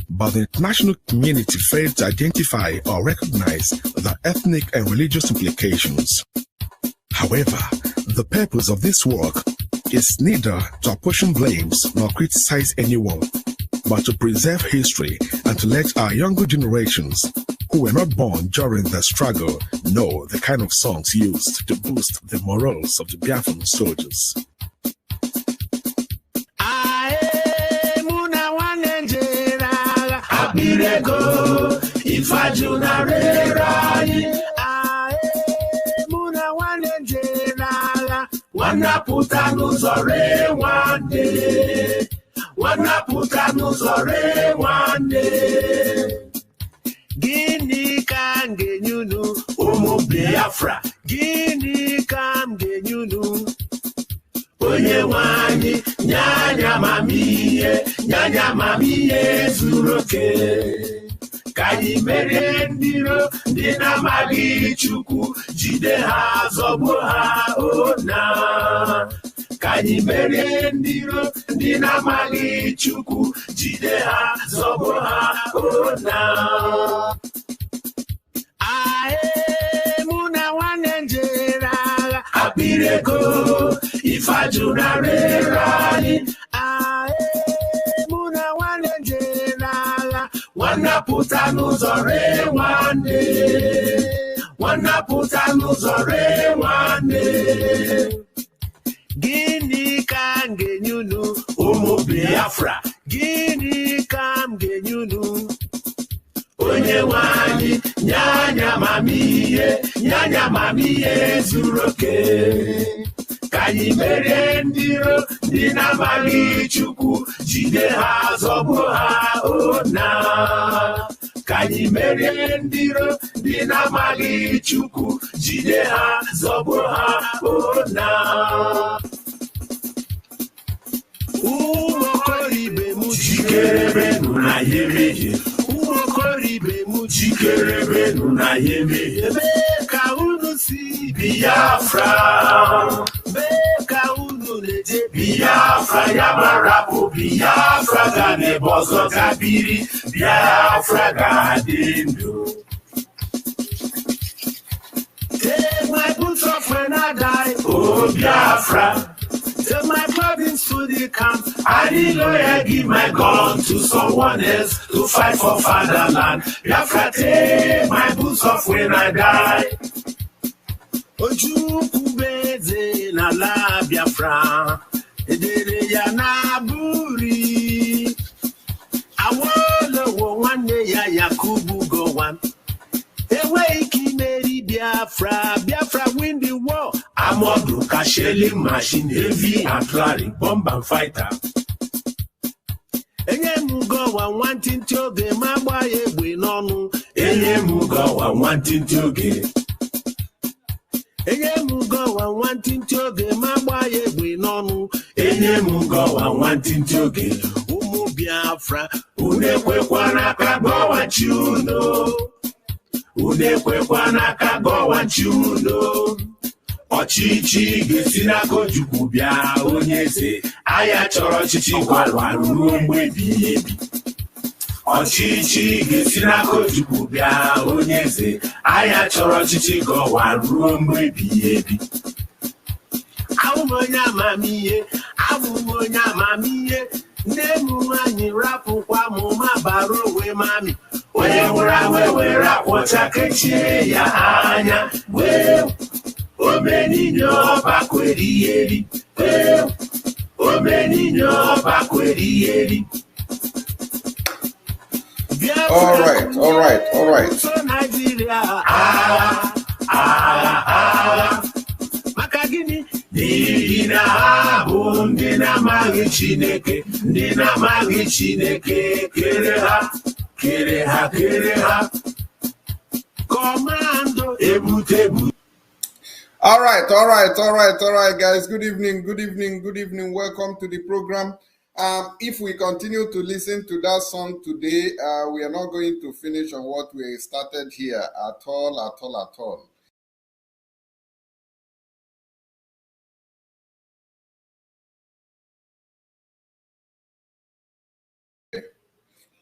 but the international community failed to identify or recognize the ethnic and religious implications. However, the purpose of this work is neither to apportion blames nor criticize anyone, but to preserve history and to let our younger generations who were not born during the struggle know the kind of songs used to boost the morals of the Biafran soldiers. Gini kan genyunu Omo Biafra Gini kan genyunu Onye wanyi Nyanya mamiye Zuroke Kanyi mere ndiro Ndina magi chukwu Jide ha zogbo ha ona Kanyi mere ndiro Ndina magi chukwu Jide ha zogbo ha ona Ae muna wanenjera Abirego Ifajuna rerani Ae muna wanenjera Wana puta nuzore wane Gini kan genyunu Omo Biafra Gini kan genyunu Onye wanyi Nyanya mamiye Zuroke Kanyi mere ndiro Ndina magi chukwu Jide ha zogbo ha ona Kanyi mere ndiro Ndina magi chukwu Jide ha zogbo ha ona Umokoribe mu jikerebe na yemeye Umokoribe mu jikerebe na yemeye Beka unu si Biafra Beka unu leje Biafra Yamarapu Biafra Gane bozo kabiri Biafra gadendo Take my boots off when I die Oh Biafra Take my clothing to the camp. I didn't lawyer give my gun to someone else to fight for fatherland. Biafra, take my boots off when I die. Ojukubeze na la Biafra. Edere ya na buri. Awolo wo one ya Yakubu go one. Ewe Kimeri Biafra, Biafra win the war. Amodu Kasheli machine, heavy artillery, bomb and fighter. Enye mugo wa wanting to ge mabwa yebwe nonu. Enye mugo wa wanting to ge. Enye mugo wa wanting to ge mabwa yebwe nonu. Enye mugo wa wanting to ge. Umu Biafra, unekwe kwa nakagowa chuno. Unekwe nakagowa chuno. Ọchịchị ga-esi n'aka Ojukwu bịa onye eze anya chọrọ ọchịchị gwalwa ruo mgbe ebighị ebi. Ọchịchị ga-esi n'aka Ojukwu bịa onye eze anya chọrọ ọchịchị gọwa ruo mgbe ebighị ebi. Abụ m onye amamihe nne m nwanyị rapụkwa m ma bara onwe mami onye nwụrụ anwụ were akwọcha kechie ya anya wee Omeninyo bakweri Omeninyo bakweri. All right. Makagini Dina bundina magi Chineke kere ha Commando ebutebu. All right, guys. Good evening. Welcome to the program. If we continue to listen to that song today, we are not going to finish on what we started here at all.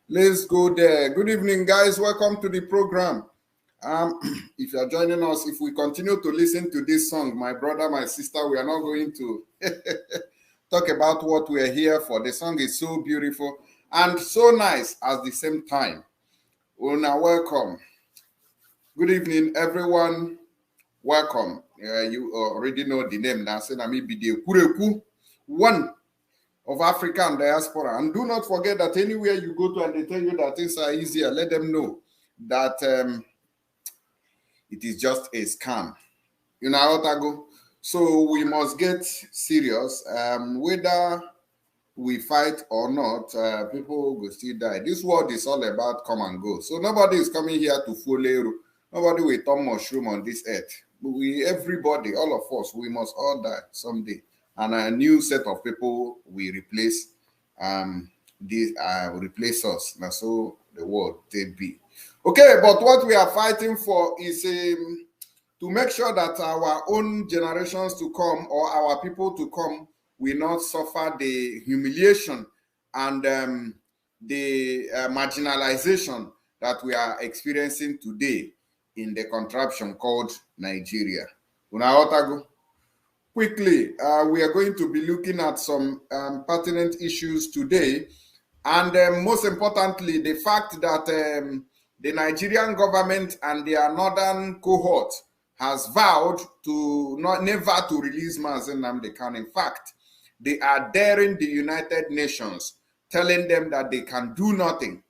Let's go there. Good evening, guys. Welcome to the program. If you are joining us, if we continue to listen to this song, my brother, my sister, we are not going to talk about what we are here for. The song is so beautiful and so nice at the same time. Una, welcome. Good evening, everyone. Welcome. You already know the name now. Kureku, one of African diaspora. And do not forget that anywhere you go to and they tell you that things are easier, let them know that it is just a scam. You know how to go. So we must get serious. Whether we fight or not, people will still die. This world is all about come and go. So nobody is coming here to follow. Nobody will turn mushroom on this earth. Everybody, all of us, we must all die someday. And a new set of people will replace replace us. That's so the world they be. Okay, but what we are fighting for is to make sure that our own generations to come or our people to come will not suffer the humiliation and the marginalization that we are experiencing today in the contraption called Nigeria. Quickly, we are going to be looking at some pertinent issues today, and most importantly, the fact that the Nigerian government and their northern cohort has vowed to never to release Mazen Nnamdi Kanu. In fact, they are daring the United Nations, telling them that they can do nothing,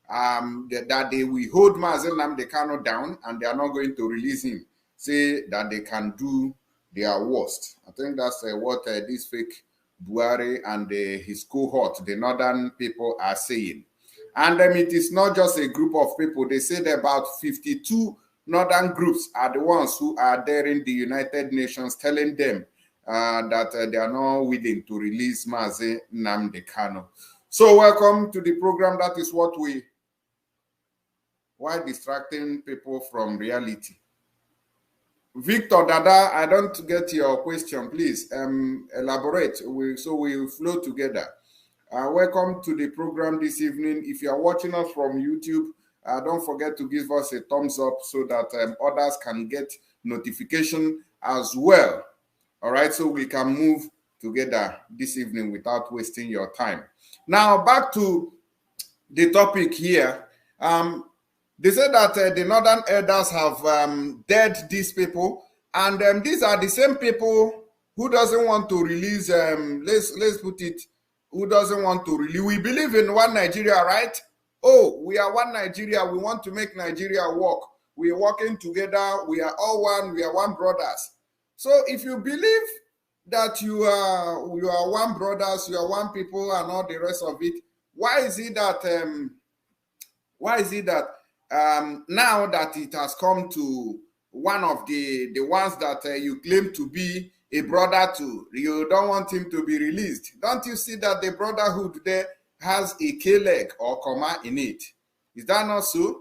that they will hold Mazen Nnamdi Kanu down and they are not going to release him. Say that they can do their worst. I think that's what this fake Buhari and his cohort, the northern people, are saying. And it is not just a group of people. They said about 52 northern groups are the ones who are daring the United Nations, telling them that they are not willing to release Mazen Nnamdi Kanu. So welcome to the program. That is what we, why distracting people from reality. Victor Dada, I don't get your question. Please elaborate. So we'll flow together. Welcome to the program this evening. If you are watching us from YouTube, don't forget to give us a thumbs up so that others can get notification as well. All right, so we can move together this evening without wasting your time. Now, back to the topic here. They said that the northern elders have dead these people, and these are the same people who doesn't want to release. Let's put it, who doesn't want to release. We believe in one Nigeria, right? Oh, we are one Nigeria. We want to make Nigeria work. We are working together. We are all one. We are one brothers. So if you believe that you are one brothers, you are one people, and all the rest of it, why is it that now that it has come to one of the ones that you claim to be a brother to, you don't want him to be released? Don't you see that the brotherhood there has a K-leg or comma in it? Is that not so?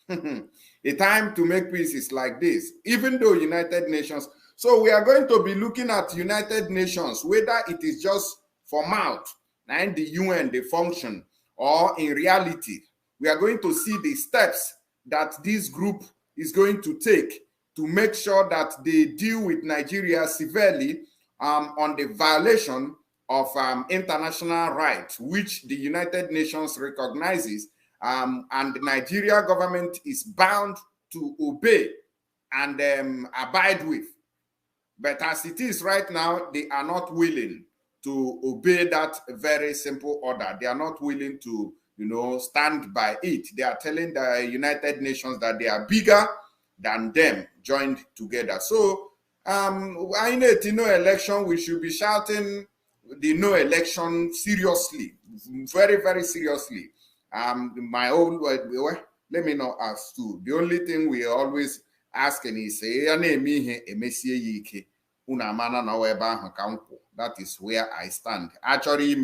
A time to make peace is like this, even though United Nations. So we are going to be looking at United Nations, whether it is just for mouth and the UN, the function, or in reality. We are going to see the steps that this group is going to take to make sure that they deal with Nigeria severely on the violation of international rights, which the United Nations recognizes, and the Nigeria government is bound to obey and abide with. But as it is right now, they are not willing to obey that very simple order. They are not willing to, stand by it. They are telling the United Nations that they are bigger than them joined together. So in a no election, we should be shouting the no election seriously, very, very seriously. My own, let me not ask too. The only thing we always asking is, that is where I stand. Actually,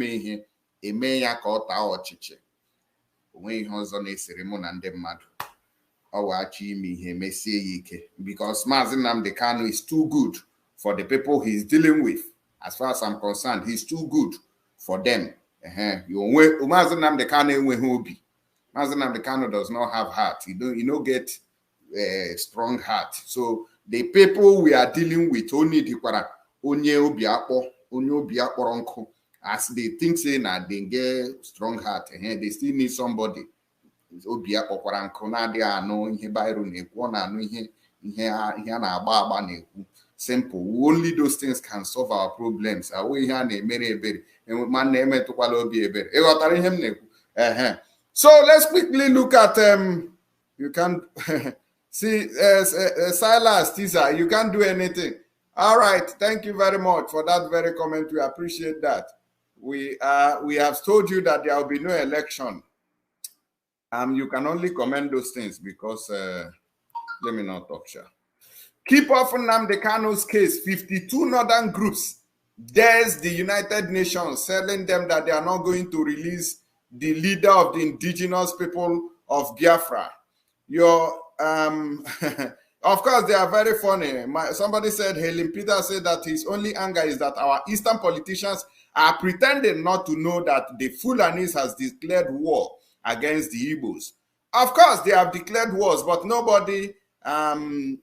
because Mazen Nnamdi Kanu is too good for the people he's dealing with. As far as I'm concerned, he's too good for them. Mazen Nnamdi Kanu enweghị obi. Mazi Nnamdi Kanu does not have heart. You don't get a strong heart. So the people we are dealing with only the onye obi akpọrọ nkụ, as they think say na they get strong heart, they still need somebody obi akpọkwara nkụ na-adịghị anụ ihe Baịro na-ekwu, ọ na-anụ ihe a na-agba agba na-ekwu. Simple. Only those things can solve our problems. Awụ ihe a na-emere ebere ma na-emetụkwala obi ebere. Ịghọtara ihe m na-ekwu? So let's quickly look at you can see Silas Tisa, you can't do anything. All right, thank you very much for that very comment. We appreciate that. We have told you that there will be no election. You can only comment those things because let me not talk, sure. Keep off Nnamdi Kanu's case. 52 northern groups dares the United Nations, telling them that they are not going to release the leader of the indigenous people of Biafra. Of course, they are very funny. Somebody said, Helen Peter said that his only anger is that our Eastern politicians are pretending not to know that the Fulanis has declared war against the Igbos. Of course, they have declared wars, but nobody, nobody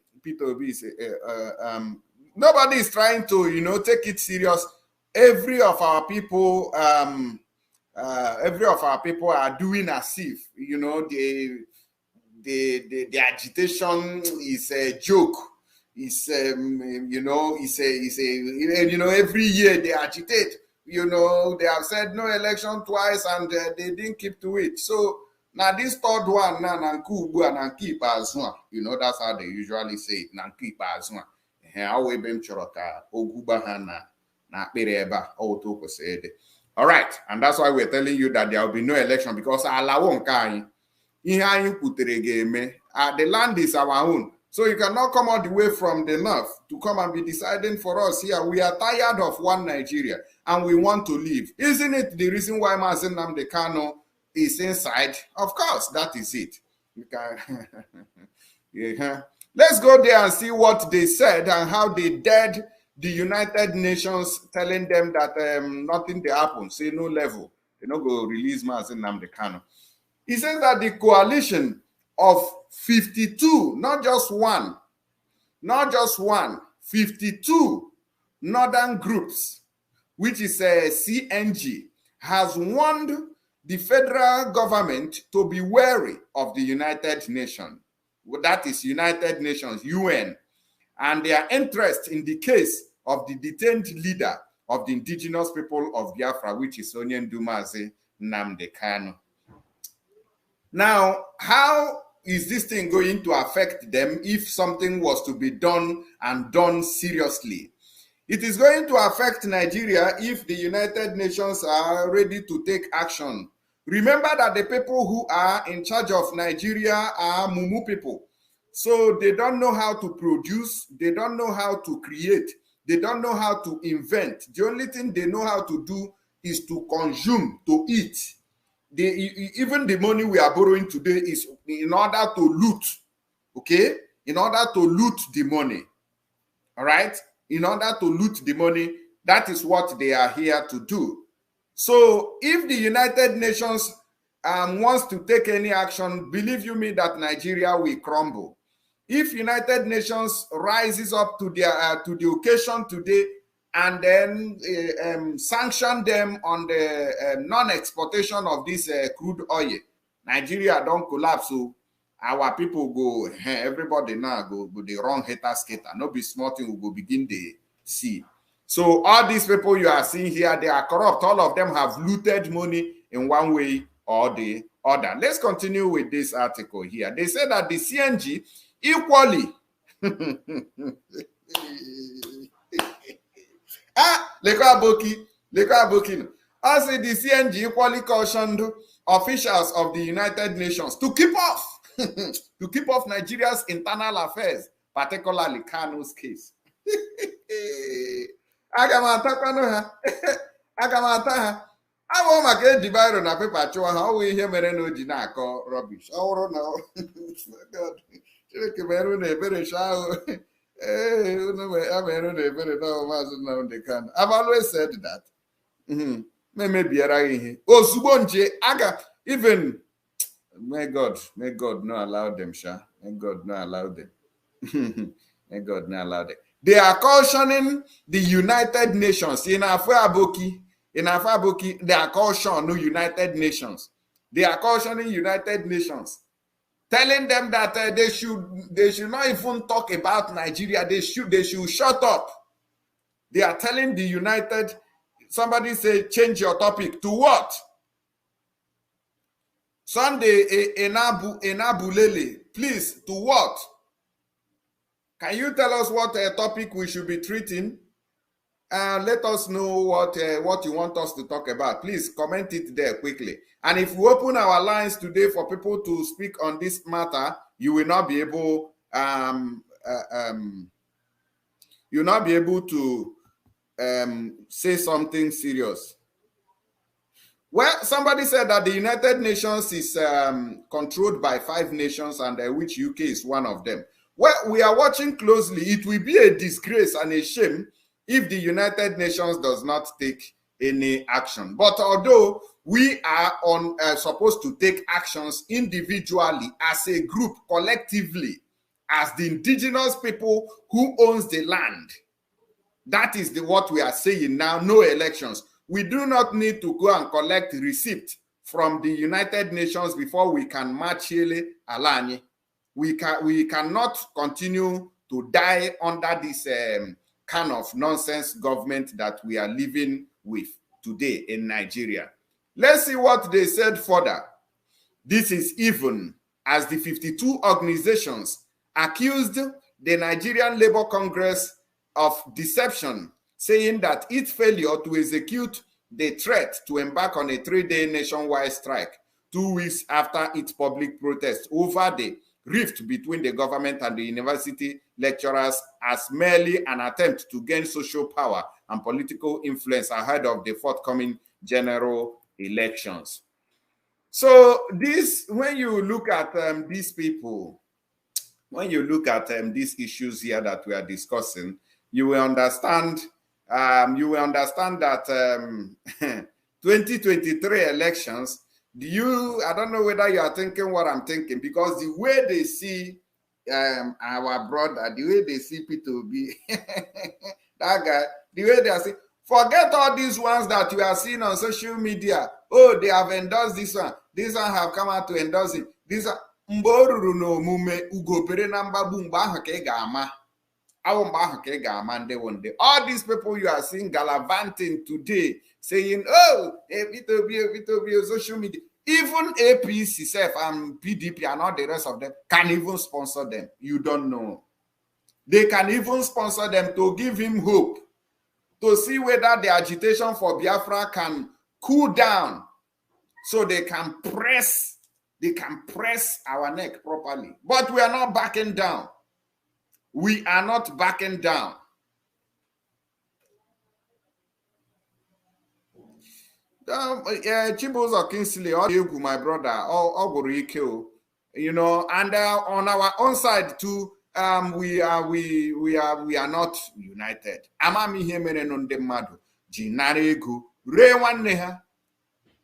is trying to, take it serious. Every of our people are doing as if, the agitation is a joke. It's every year they agitate. They have said no election twice and they didn't keep to it. So now this third one, that's how they usually say it. All right, and that's why we're telling you that there will be no election because the land is our own. So you cannot come all the way from the north to come and be deciding for us here. We are tired of one Nigeria and we want to leave. Isn't it the reason why Mazi Nnamdi Kanu is inside? Of course, that is it. You can yeah. Let's go there and see what they said and how they dared the United Nations, telling them that nothing they happen, say no level. They not go release Mazi Nnamdi Kanu. He says that the coalition of 52, not just one, 52 northern groups, which is a CNG, has warned the federal government to be wary of the United Nations. That is United Nations, UN, and their interest in the case of the detained leader of the indigenous people of Biafra, which is Onyendu Mazi Nnamdi Kanu. Now, how is this thing going to affect them if something was to be done and done seriously? It is going to affect Nigeria if the United Nations are ready to take action. Remember that the people who are in charge of Nigeria are Mumu people. So they don't know how to produce, they don't know how to create, they don't know how to invent. The only thing they know how to do is to consume, to eat. Even the money we are borrowing today is in order to loot, okay? In order to loot the money, all right? In order to loot the money, that is what they are here to do. So if the United Nations wants to take any action, believe you me that Nigeria will crumble. If United Nations rises up to the occasion today and then sanction them on the non-exportation of this crude oil, Nigeria don't collapse. So our people go, everybody now go the wrong hater skater. No be small thing, we go begin the see. So all these people you are seeing here, they are corrupt. All of them have looted money in one way or the other. Let's continue with this article here. They say that the CNG equally I say the CNG equally cautioned officials of the United Nations to keep off Nigeria's internal affairs, particularly Kanu's case. I won't make a divide on a paper to how we hear Mereno Jinako rubbish. Oh no, God, I've always said that. Maybe even May God not allow them, Sha. May God not allow them. May God not allow them. They are cautioning the United Nations in Afaboki. In Afaboki, they are cautioning United Nations. They are cautioning United Nations, telling them that they should not even talk about Nigeria. They should shut up. They are telling the United. Somebody say change your topic to what? Sunday Enabulele, please, to what? Can you tell us what topic we should be treating? Let us know what you want us to talk about. Please comment it there quickly. And if we open our lines today for people to speak on this matter, you will not be able you'll not be able to say something serious. Well, somebody said that the United Nations is controlled by 5 nations, and which UK is one of them. Well, we are watching closely. It will be a disgrace and a shame if the United Nations does not take any action. But although we are supposed to take actions individually, as a group, collectively, as the indigenous people who owns the land, that is what we are saying now. No elections. We do not need to go and collect receipt from the United Nations before we can march Alani. We cannot continue to die under this kind of nonsense government that we are living with today in Nigeria. Let's see what they said further. This is even as the 52 organizations accused the Nigerian Labour Congress of deception, saying that its failure to execute the threat to embark on a 3-day nationwide strike 2 weeks after its public protest over the rift between the government and the university lecturers as merely an attempt to gain social power and political influence ahead of the forthcoming general elections. So this, when you look at these people, when you look at these issues here that we are discussing, you will understand that 2023 elections, I don't know whether you are thinking what I'm thinking, because the way they see our brother, the way they see P2B, that guy, the way they are saying, forget all these ones that you are seeing on social media. Oh, they have endorsed this one have come out to endorse it. This one, all these people you are seeing gallivanting today, saying, oh, P2B, social media, even APC self and PDP and all the rest of them can even sponsor them. You don't know. They can even sponsor them to give him hope, to see whether the agitation for Biafra can cool down, so they can press our neck properly. But we are not backing down. We are not backing down. Chibuzo Kingsley, my brother, you know, and on our own side too, we are not united. Amami hemere nonde madu ji nara ego re nwanne ha,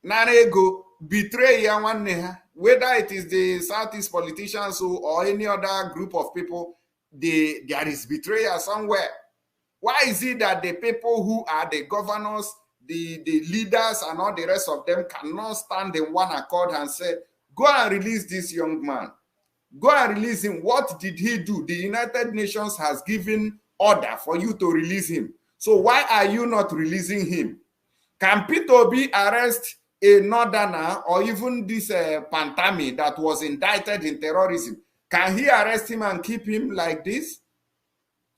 nara ego betray ya nwanne ha. Whether it is the Southeast politicians or any other group of people, there is betrayal somewhere. Why is it that the people who are the governors, the leaders, and all the rest of them cannot stand in one accord and say, go and release this young man? Go and release him. What did he do? The United Nations has given order for you to release him. So why are you not releasing him? Can P2B arrest a northerner or even this Pantami that was indicted in terrorism? Can he arrest him and keep him like this?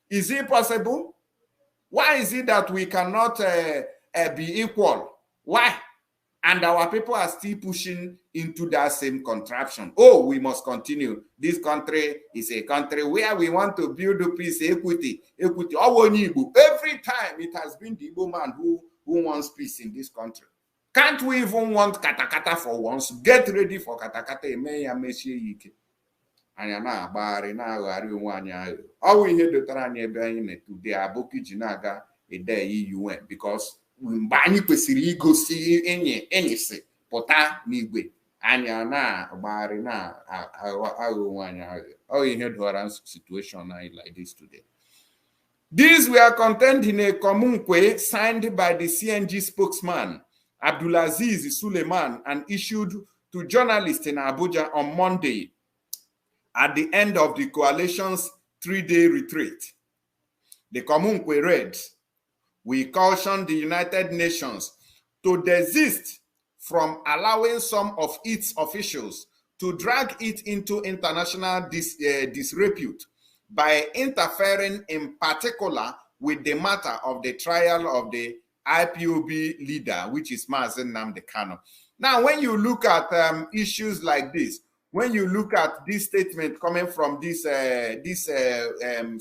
Is it possible? Why is it that we cannot be equal? Why? And our people are still pushing into that same contraption. Oh, we must continue. This country is a country where we want to build peace, equity. Every time it has been the Igbo man who wants peace in this country. Can't we even want katakata for once? Get ready for katakata. Anya na-agbagharị na-aghara onwe anyị aghụghọ. Ọ bụ ihe dotara anyị ebe anyị na-etude abụkị ji na-aga ede UN, because mgbe anyị kwesịrị igosi enyi si pụta n'igwe, anya na gbari na situation like this today. These were contained in a Komunkwe signed by the CNG spokesman Abdulaziz Suleiman and issued to journalists in Abuja on Monday at the end of the coalition's 3-day retreat. The Komunkwe read, "We caution the United Nations to desist from allowing some of its officials to drag it into international disrepute by interfering in particular with the matter of the trial of the IPOB leader, which is Mazen Nnamdi Kanu." Now, when you look at issues like this, when you look at this statement coming from these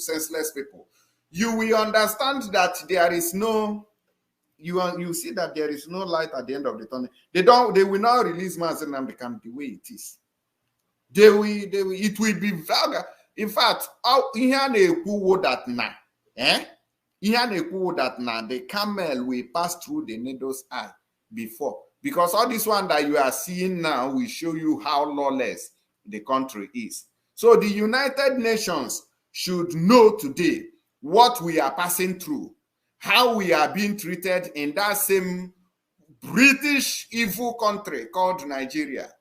senseless people, you will understand that there is no, you see that there is no light at the end of the tunnel. They will not release Mazen Nnamdi Kanu the way it is. It will be vulgar. In fact, the camel will pass through the needle's eye before. Because all this one that you are seeing now will show you how lawless the country is. So the United Nations should know today what we are passing through, how we are being treated in that same British evil country called Nigeria,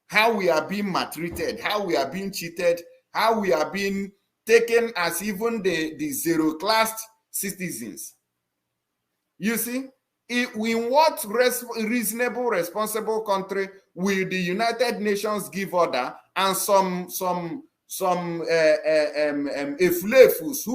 how we are being maltreated, how we are being cheated, how we are being taken as even the zero-class citizens. You see, in what reasonable, responsible country will the United Nations give order and some eflefus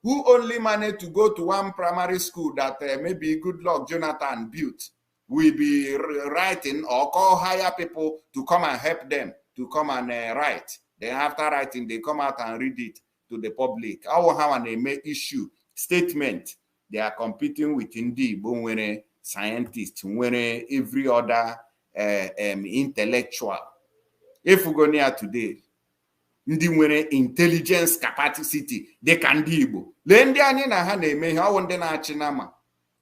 who only managed to go to one primary school that maybe Goodluck Jonathan built will be writing or call hire people to come and help them to come and write. Then after writing, they come out and read it to the public. How they make issue statement. They are competing with Ndi, scientists, every other intellectual. If we go near today, Ndi intelligence capacity, they can do. Lendi ani na ha na-eme ha wonde na-achị nama.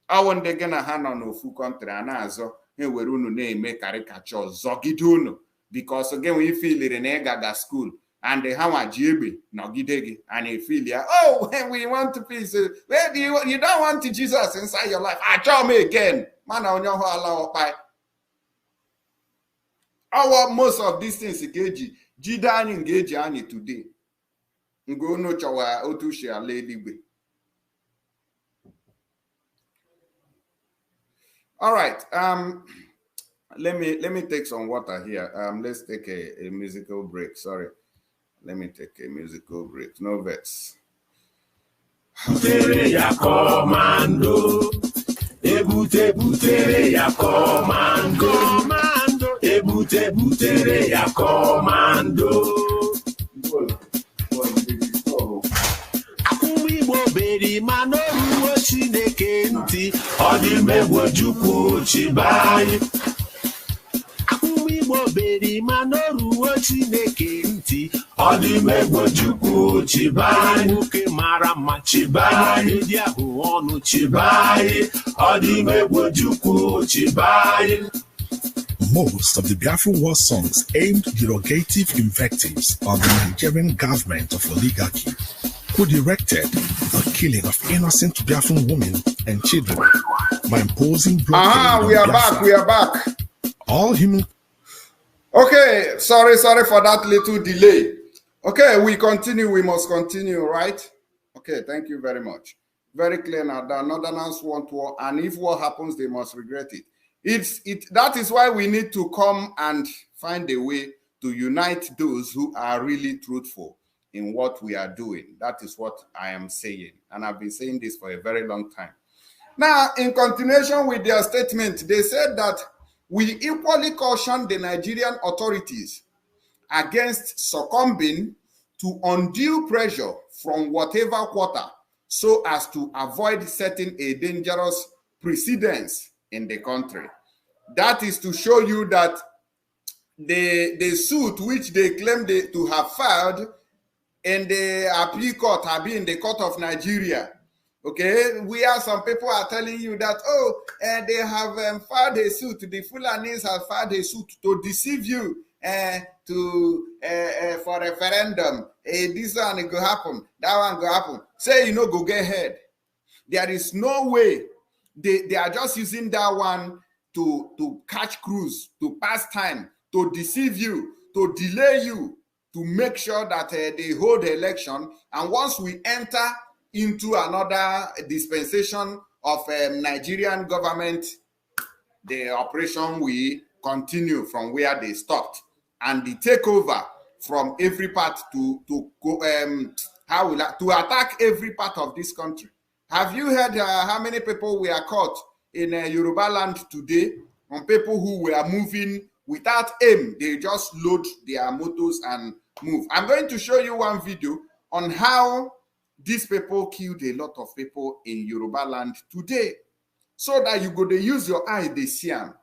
Awonde gị na ha nọ n'ofu country anazo were unu na-eme caricature zọgide unu because again we feel it in Egaga school and the hawa jibe nogide and you feel ya, oh, we want to peace. Where do you don't want Jesus inside your life? Achọ me again. Man on your ala okpai. Our most of these things geji jida anyị ngeji anyị today. Ngo no chawa otushi ala eligwe. All right. Let me take some water here. Let's take a musical break. Sorry. Let me take a musical break. No vex. Butere ya commando. Butere ya commando. Butere ya commando. Beri manoruo Chineke ntị ọ dị megbo Chukwu chibai. Igbo beri manoruo Chineke ntị ọ dị megbo Chukwu chibai. Nwoke mara mma chibai, ndị ahụ ọnụ chibai, ọ dị megbo Chukwu chibai. Most of the Biafran war songs aimed derogative invectives of the Nigerian government of oligarchy, who directed the killing of innocent Biafran women and children by imposing blockade. We are back. All human. Okay, sorry for that little delay. Okay, we continue. We must continue, right? Okay, thank you very much. Very clear now that Northerners want war, and if war happens, they must regret it. That is why we need to come and find a way to unite those who are really truthful in what we are doing. That is what I am saying. And I've been saying this for a very long time. Now, in continuation with their statement, they said that we equally caution the Nigerian authorities against succumbing to undue pressure from whatever quarter so as to avoid setting a dangerous precedence in the country. That is to show you that the suit which they claim to have filed in the appeal court have been in the court of Nigeria, Okay, where some people are telling you that, oh, they have filed a suit, the Fulanis have filed a suit to deceive you for referendum. This one go happen, that one go happen. Say, you know, go get ahead. There is no way. They are just using that one to catch cruise, to pass time, to deceive you, to delay you, to make sure that they hold the election. And once we enter into another dispensation of Nigerian government, the operation will continue from where they stopped, and the takeover from every part to attack every part of this country. Have you heard how many people were caught in Yoruba land today on people who were moving without aim? They just load their motors and move. I'm going to show you one video on how these people killed a lot of people in Yoruba land today, so that you go to use your eye, they see them.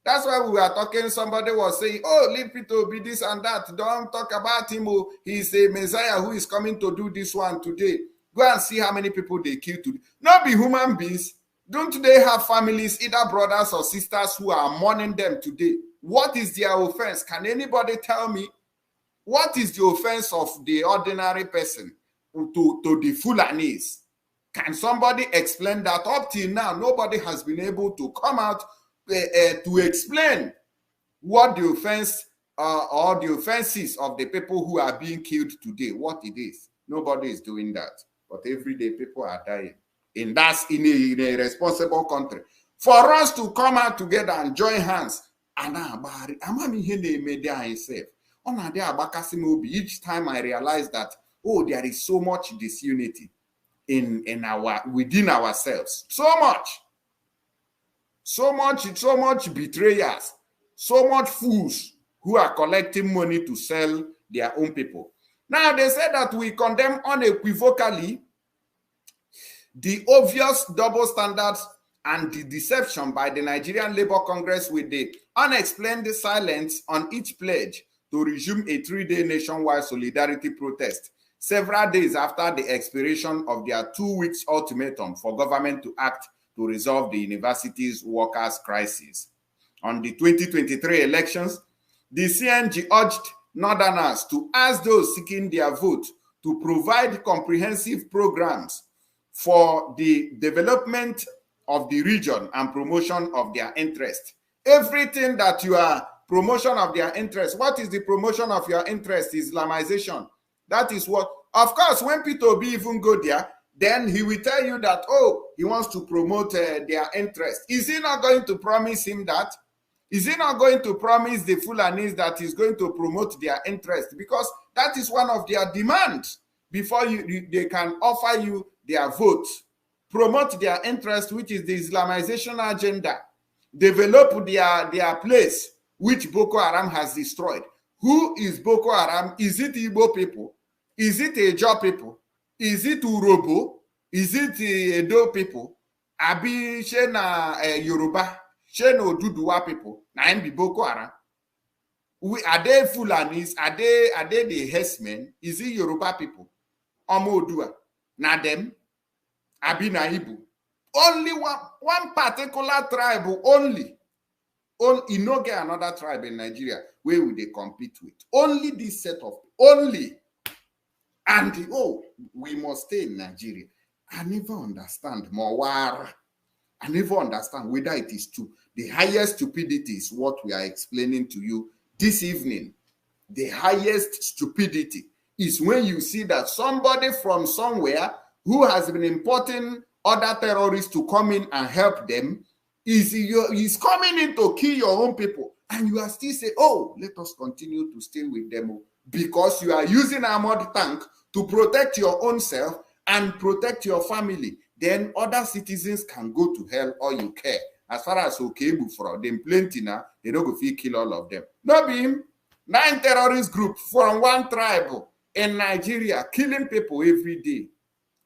That's why we were talking, somebody was saying, oh, leave Peter be this and that. Don't talk about him. Oh, he's a Messiah who is coming to do this one today. Go and see how many people they killed today. Not be human beings. Don't they have families, either brothers or sisters, who are mourning them today? What is their offense? Can anybody tell me? What is the offense of the ordinary person to the Fulanis? Can somebody explain that? Up till now, nobody has been able to come out to explain what the offense or the offenses of the people who are being killed today, what it is. Nobody is doing that. But every day people are dying. And that's in a responsible country. For us to come out together and join hands, each time I realize that, oh, there is so much disunity within ourselves. So much betrayers, so much fools who are collecting money to sell their own people. Now, they say that we condemn unequivocally the obvious double standards and the deception by the Nigerian Labour Congress with the unexplained silence on each pledge to resume a 3-day nationwide solidarity protest several days after the expiration of their 2 weeks ultimatum for government to act to resolve the university's workers' crisis. On the 2023 elections, the CNG urged Northerners to ask those seeking their vote to provide comprehensive programs for the development of the region and promotion of their interest. Everything that you are promotion of their interest. What is the promotion of your interest? Islamization. That is what, of course, when Peter Obi even go there, then he will tell you that, oh, he wants to promote their interest. Is he not going to promise him that? Is he not going to promise the Fulanis that he's going to promote their interest? Because that is one of their demands before they can offer you their vote. Promote their interest, which is the Islamization agenda. Develop their place, which Boko Haram has destroyed. Who is Boko Haram? Is it Igbo people? Is it Ejo people? Is it Urobo? Is it Edo people? Abi Shena Yoruba? Shena Oduduwa people? Na be Boko Haram? Are they Fulanis? Are they the herdsmen? Is it Yoruba people? Omo Odua? Na them? Abi na Igbo? Only one particular tribe only. You no get another tribe in Nigeria where would they compete with? Only this set of only. And oh, we must stay in Nigeria. I never understand Mawara. I never understand whether it is true. The highest stupidity is what we are explaining to you this evening. The highest stupidity is when you see that somebody from somewhere who has been importing other terrorists to come in and help them is coming in to kill your own people. And you are still saying, oh, let us continue to stay with them because you are using armored tank to protect your own self and protect your family. Then other citizens can go to hell all you care. As far as Okebu for them, plenty now, they don't go feel kill all of them. No be him. 9 terrorist groups from one tribe in Nigeria killing people every day.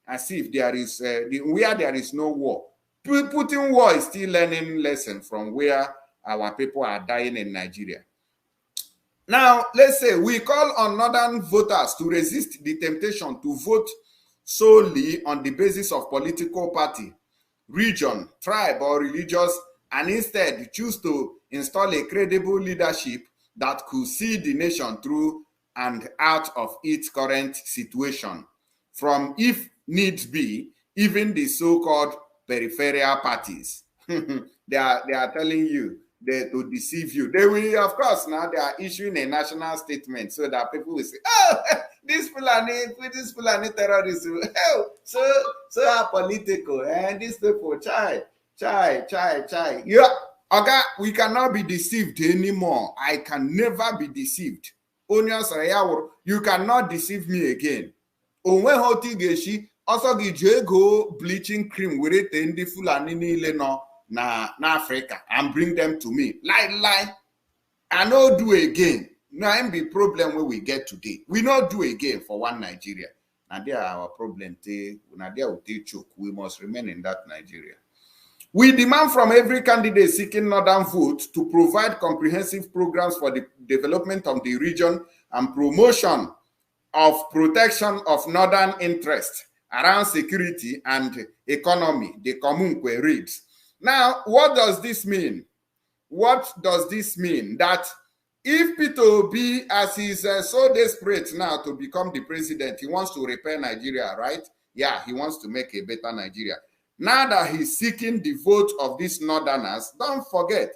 As if there is where there is no war. Putin war is still learning lesson from where our people are dying in Nigeria. Now, let's say we call on northern voters to resist the temptation to vote solely on the basis of political party, region, tribe, or religious, and instead choose to install a credible leadership that could see the nation through and out of its current situation, from, if needs be, even the so-called peripheral parties. They are telling you to deceive you. They will, of course, now they are issuing a national statement so that people will say, oh, this Fulani terrorists, oh, so are political, and these people, chai. Yeah, okay, we cannot be deceived anymore. I can never be deceived. You cannot deceive me again. Onwe hoti geshi also gi go bleaching cream with it in the Fulani niile no na Africa and bring them to me. Lie. I no do again. Now be problem where we get today. We not do again for one Nigeria. Now there our problem. Now there will choke. We must remain in that Nigeria. We demand from every candidate seeking northern vote to provide comprehensive programs for the development of the region and promotion of protection of northern interests around security and economy, the Comunque reads. Now, what does this mean? What does this mean? That if Peter Obi, as he's so desperate now to become the president, he wants to repair Nigeria, right? Yeah, he wants to make a better Nigeria. Now that he's seeking the vote of these northerners, don't forget,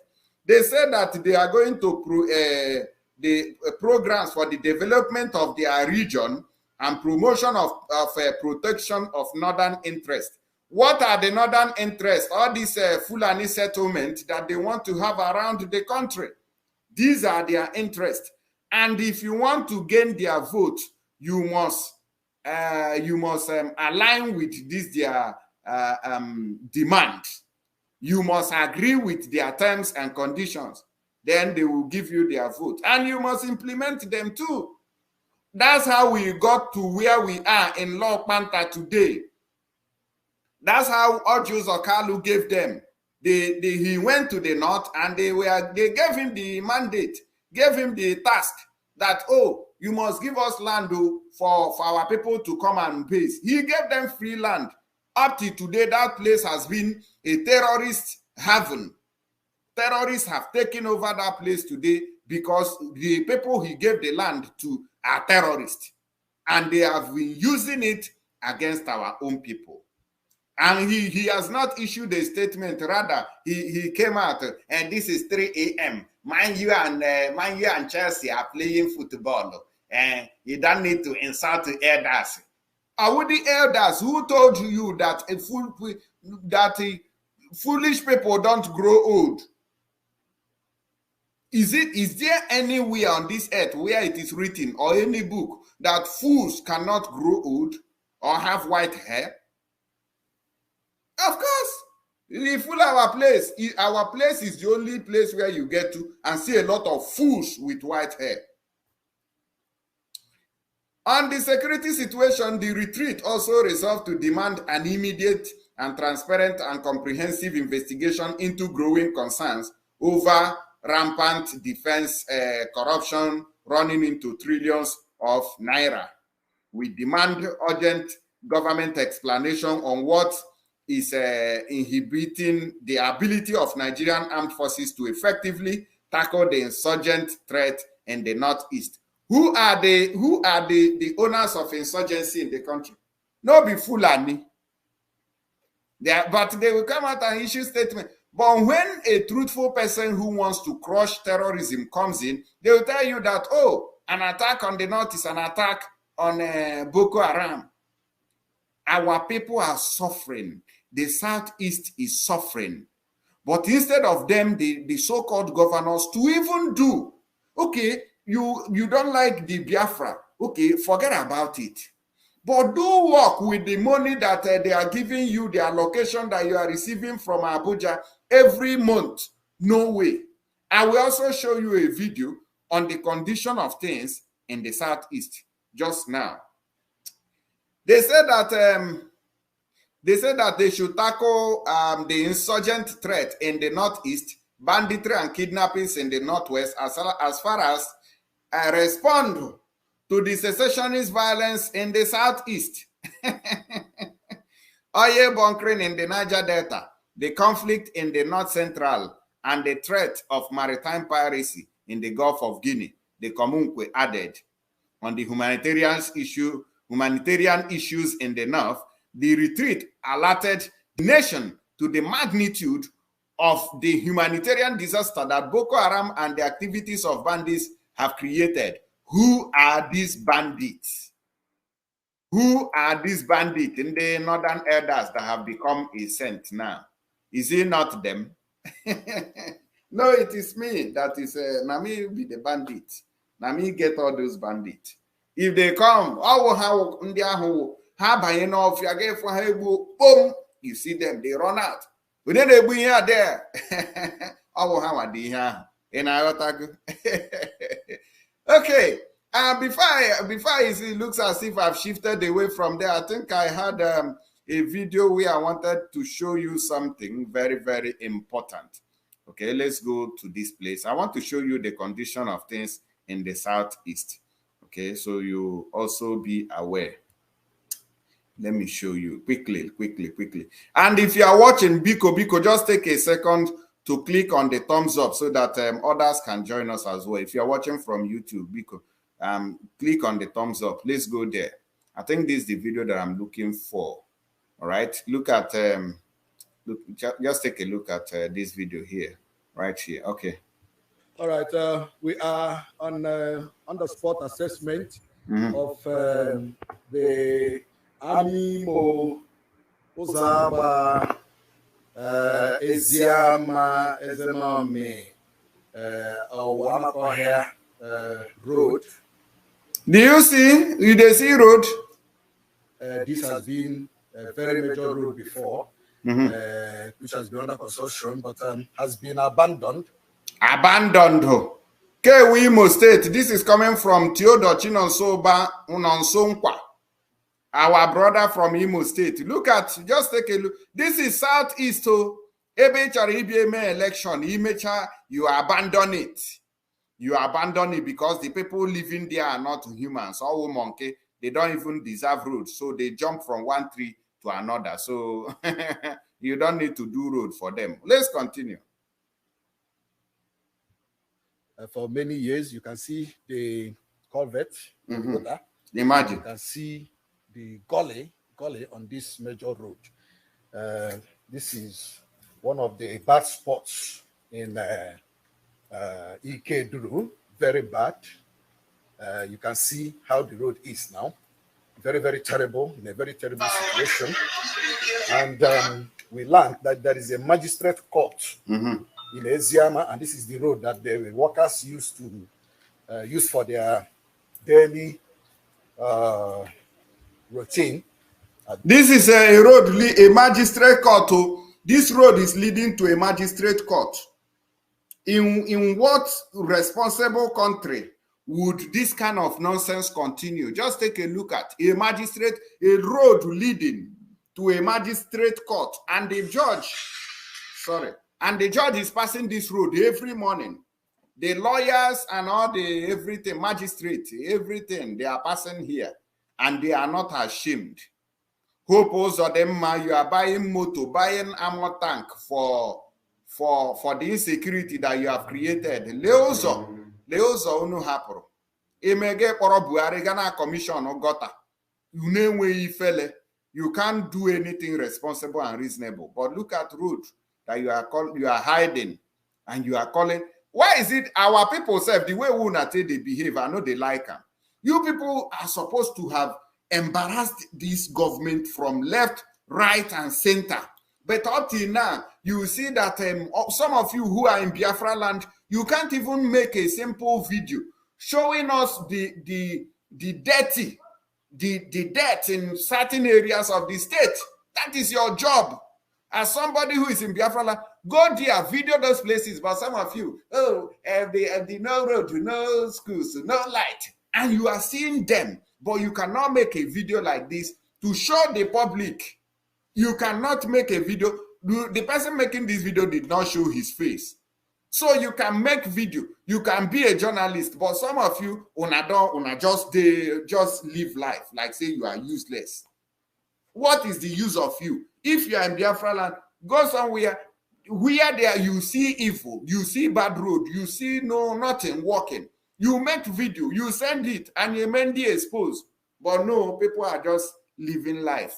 they said that they are going to programs for the development of their region and promotion of protection of northern interests. What are the northern interests? All these Fulani settlements that they want to have around the country. These are their interests. And if you want to gain their vote, you must align with this their demand. You must agree with their terms and conditions. Then they will give you their vote. And you must implement them too. That's how we got to where we are in Law Panther today. That's how Ojus Okalu gave them. He went to the north and they gave him the mandate, gave him the task that, oh, you must give us land for our people to come and base. He gave them free land. Up to today, that place has been a terrorist haven. Terrorists have taken over that place today because the people he gave the land to are terrorists. And they have been using it against our own people. And he has not issued a statement. Rather, he came out and this is 3 a.m. Man you and Chelsea are playing football. And you don't need to insult the elders. Are the elders who told you that foolish people don't grow old? Is there anywhere on this earth where it is written or any book that fools cannot grow old or have white hair? Of course. If our place is the only place where you get to and see a lot of fools with white hair. On the security situation, the retreat also resolved to demand an immediate and transparent and comprehensive investigation into growing concerns over rampant defense corruption running into trillions of naira. We demand urgent government explanation on what is inhibiting the ability of Nigerian armed forces to effectively tackle the insurgent threat in the Northeast. Who are the owners of insurgency in the country? No be Fulani. But they will come out and issue statement. But when a truthful person who wants to crush terrorism comes in, they will tell you that, oh, an attack on the North is an attack on Boko Haram. Our people are suffering. The Southeast is suffering. But instead of them, the so-called governors to even do, okay, you don't like the Biafra, okay, forget about it. But do work with the money that they are giving you, the allocation that you are receiving from Abuja every month. No way. I will also show you a video on the condition of things in the Southeast just now. They said that they should tackle the insurgent threat in the Northeast, banditry and kidnappings in the Northwest, as far as respond to the secessionist violence in the Southeast. Oil bunkering in the Niger Delta, the conflict in the North Central, and the threat of maritime piracy in the Gulf of Guinea, the Comunkwe added. On the humanitarian issues in the North, the retreat alerted the nation to the magnitude of the humanitarian disaster that Boko Haram and the activities of bandits have created. Who are these bandits? Who are these bandits in the northern elders that have become a saint now? Is it not them? No, it is me. That is, Nami be the bandit. Nami get all those bandits. If they come, boom, you see them, they run out. But then they be here there. Okay. Before it looks as if I've shifted away from there, I think I had a video where I wanted to show you something very, very important. Okay, let's go to this place. I want to show you the condition of things in the Southeast. Okay, so you also be aware. Let me show you quickly. And if you are watching Biko, just take a second to click on the thumbs up so that others can join us as well. If you are watching from YouTube, Biko, click on the thumbs up. Let's go there. I think this is the video that I'm looking for. All right, look at just take a look at this video here, right here. Okay. All right, we are on the spot assessment of the Amimo Uzaba Eziama Ezemame Wamakohea road. Do you see? You they see road? This has been a very major road before, which has been under construction, but has been abandoned. Abandoned. Okay, Imo State. This is coming from Theodore Chinonsoba Unonsonkwa, our brother from Imo State. Look at, just take a look. This is Southeast. Ebe Charibie election. You abandon it. You abandon it because the people living there are not humans. All monkey, they don't even deserve roads. So they jump from one tree to another. So you don't need to do road for them. Let's continue. For many years, you can see the culvert. Imagine. You can see the gully on this major road. This is one of the bad spots in Ikeduru, very bad. You can see how the road is now. Very, very terrible, in a very terrible situation. And we learned that there is a magistrate court in Eziama, and this is the road that the workers used to use for their daily routine. This is a road, a magistrate court. This road is leading to a magistrate court. In what responsible country would this kind of nonsense continue? Just take a look at a road leading to a magistrate court, and the judge, is passing this road every morning. The lawyers and all the everything, magistrate, everything, they are passing here, and they are not ashamed. Hope also them, you are buying motor, buying ammo tank for the insecurity that you have created. Leozo unu hapụrụ. Emege kpọrọ Buhari Ghana commission gota. You can't do anything responsible and reasonable. But look at road that you are hiding, and you are calling. Why is it our people say the way they behave? I know they like them. You people are supposed to have embarrassed this government from left, right, and center. But up till now, you see that some of you who are in Biafra land, you can't even make a simple video showing us the debt in certain areas of the state. That is your job. As somebody who is in Biafra land, go there, video those places. But some of you, the no road, no schools, no light. And you are seeing them, but you cannot make a video like this to show the public. You cannot make a video. The person making this video did not show his face. So you can make video. You can be a journalist. But some of you, just live life. Like say you are useless. What is the use of you? If you are in Biafra land, go somewhere where there you see evil, you see bad road, you see nothing working. You make video, you send it, and you may be exposed. But no, people are just living life.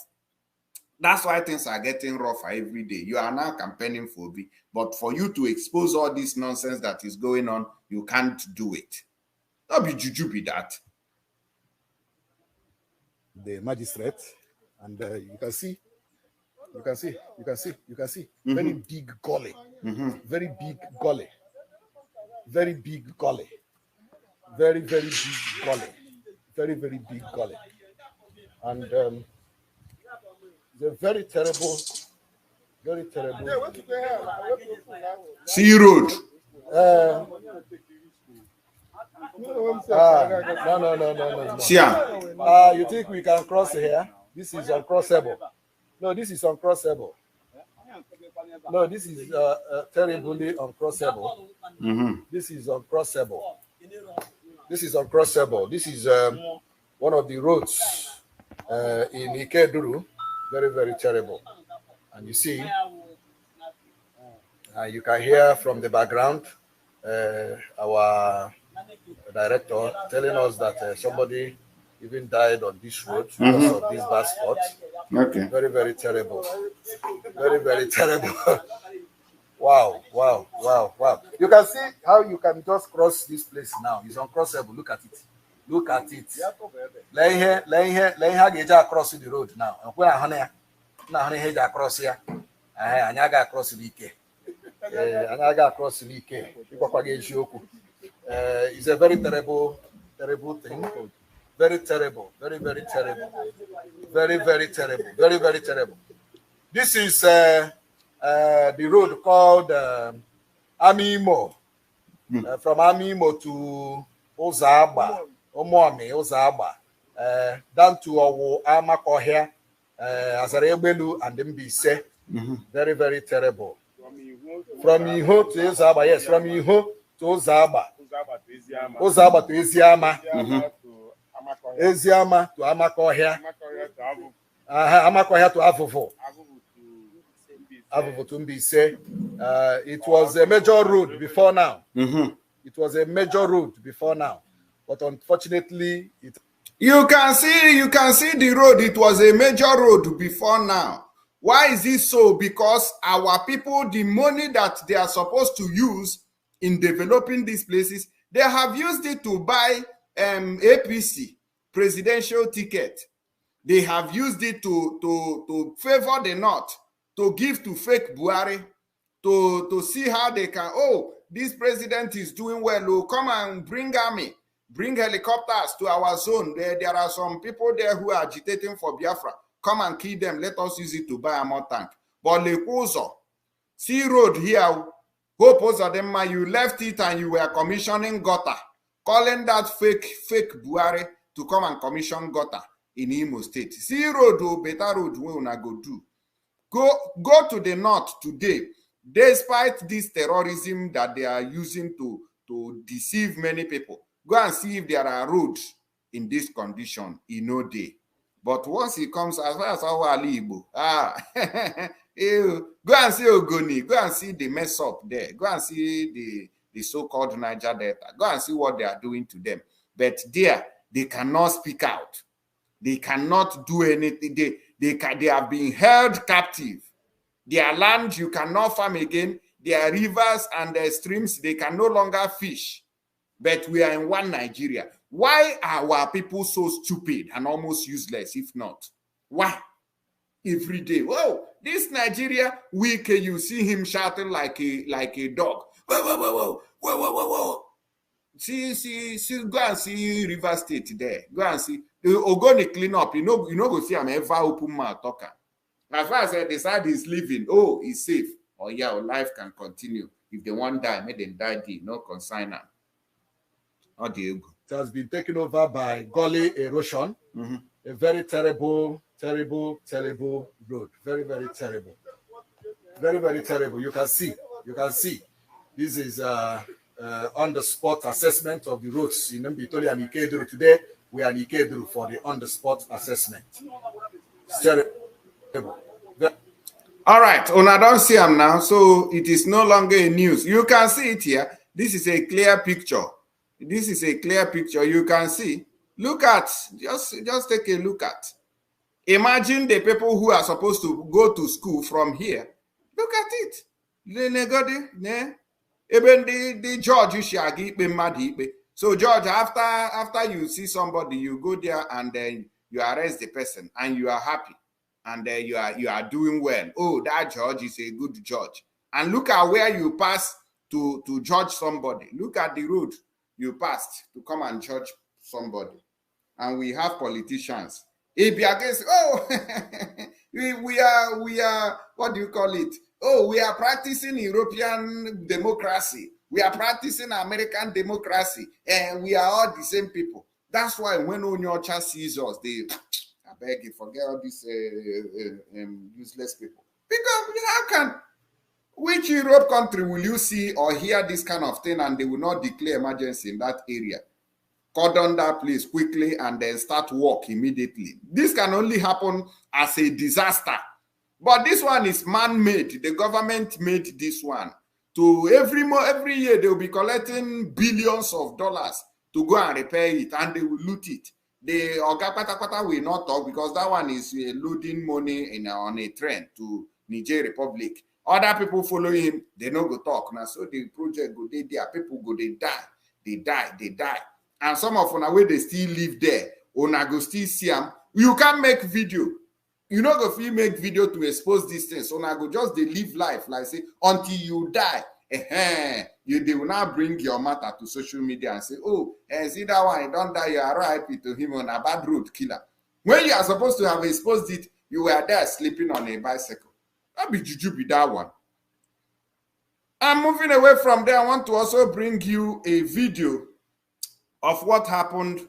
That's why things are getting rougher every day. You are now campaigning for B, but for you to expose all this nonsense that is going on, you can't do it. Don't be juju be that. The magistrate, and you can see, very big gully, very big gully, very big gully, very big gully, very big gully, and it's a very terrible. Sea road. No. See, you think we can cross here? This is uncrossable. No, this is uncrossable. No, this is terribly uncrossable. This is uncrossable. This is uncrossable. This is one of the roads in Ikeduru. Very terrible. And you see, you can hear from the background our director telling us that somebody even died on this road because of this bad spot. okay. Very terrible. Very terrible. Wow. You can see how you can just cross this place now. It's uncrossable. Look at it. Lay here, get across the road now. When I head across here, I got across the Ike. I got across the Ike. It's a very terrible thing. Very terrible. Very terrible. Very terrible. This is the road called Amimo. From Amimo to Ozaba, Ozaba, down to Amakohia, Azarebelu, and Mbise. Very terrible. From Iho to Ozaba, yes, from Iho to Ozaba. Ozaba to Eziama. Eziama to Amakohia. Amakohia to Avuvu. Avuvu to Mbise. It was a major road before now. It was a major road before now. But unfortunately, You can see the road. It was a major road before now. Why is this so? Because our people, the money that they are supposed to use in developing these places, they have used it to buy APC presidential ticket. They have used it to favor the North, to give to fake Buhari, to see how they can, this president is doing well. Oh, come and bring army, bring helicopters to our zone. There are some people there who are agitating for Biafra. Come and kill them. Let us use it to buy a more tank. But Lekuzo, see road here, Hope Ozodema, you left it and you were commissioning gutter, calling that fake Buhari to come and commission gutter in Imo State. See road, better road we una go do. Go to the north today. Despite this terrorism that they are using to deceive many people, go and see if there are roads in this condition in no day. But once it comes as far as our Igbo, go and see Ogoni, go and see the mess up there, go and see the so-called Niger Delta, go and see what they are doing to them. But there, they cannot speak out. They cannot do anything. They are being held captive. Their land, you cannot farm again. Their rivers and their streams, they can no longer fish. But we are in one Nigeria. Why are our people so stupid and almost useless, if not? Why? Every day, whoa, this Nigeria, you see him shouting like a dog. Whoa. See, go and see River State there. Go and see. Ogoni clean up. You know, go see I'm ever open mouth talker. As far as I decide he's living, he's safe. Oh yeah, life can continue. If they want die, make them die. No consign them. It has been taken over by gully erosion. A very terrible road. Very terrible. Very terrible. You can see. This is on the spot assessment of the roads in Mbitoli and Ikeduru. Today we are in Ikeduru for the on the spot assessment. All right, Una don't see them now, so it is no longer a news. You can see it here. This is a clear picture. This is a clear picture. You can see. Look at, just take a look at. Imagine the people who are supposed to go to school from here. Look at it. Even the judge, so judge, after you see somebody, you go there and then you arrest the person and you are happy and you are doing well. Oh, that judge is a good judge. And look at where you pass to judge somebody. Look at the road you passed to come and judge somebody. And we have politicians. If you against, oh, we are, what do you call it? Oh, we are practicing European democracy. We are practicing American democracy. And we are all the same people. That's why when Onyocha sees us, they, I beg you, forget all these useless people. Because how can, which Europe country will you see or hear this kind of thing and they will not declare emergency in that area? Cordon that place quickly and then start work immediately. This can only happen as a disaster. But this one is man-made. The government made this one. To every year, they will be collecting billions of dollars to go and repair it, and they will loot it. The Oga Patapata will not talk because that one is loading money on a train to Niger Republic. Other people following him, they no go talk. Now, so the project go there, people go, they die. And some of them, where they still live there, una go still see them. You can't make video. You know, go free make video to expose these things. So now go just they live life like say until you die. They will now bring your matter to social media and say, oh, see that one, you don't die, you are RIP to him on a bad road killer. When you are supposed to have exposed it, you were there sleeping on a bicycle. That be juju be that one. I'm moving away from there. I want to also bring you a video of what happened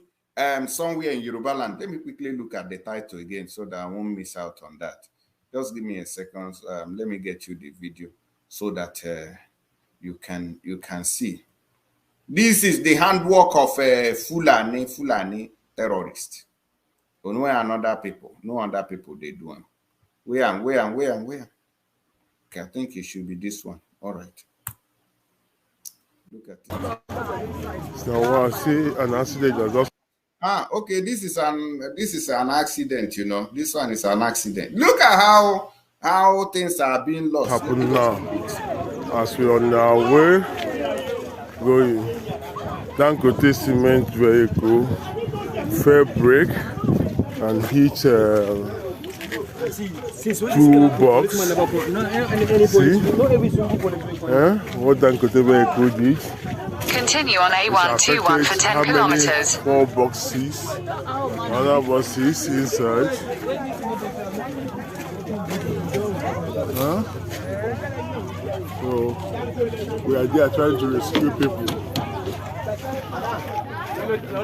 somewhere in Yoruba land. Let me quickly look at the title again so that I won't miss out on that. Just give me a second. Let me get you the video so that you can see. This is the handwork of Fulani terrorist. No other people they do them. Where? Okay, I think it should be this one. All right. Look at it. So I see an accident just. Okay. This is an accident. You know, this one is an accident. Look at how things are being lost. Happen now as we're on our way going. Dangote cement vehicle fair break and hit two box. See? What Dangote vehicle did? Continue on A121 for 10 kilometers. 4 boxes. Other boxes inside. So we are there trying to rescue people.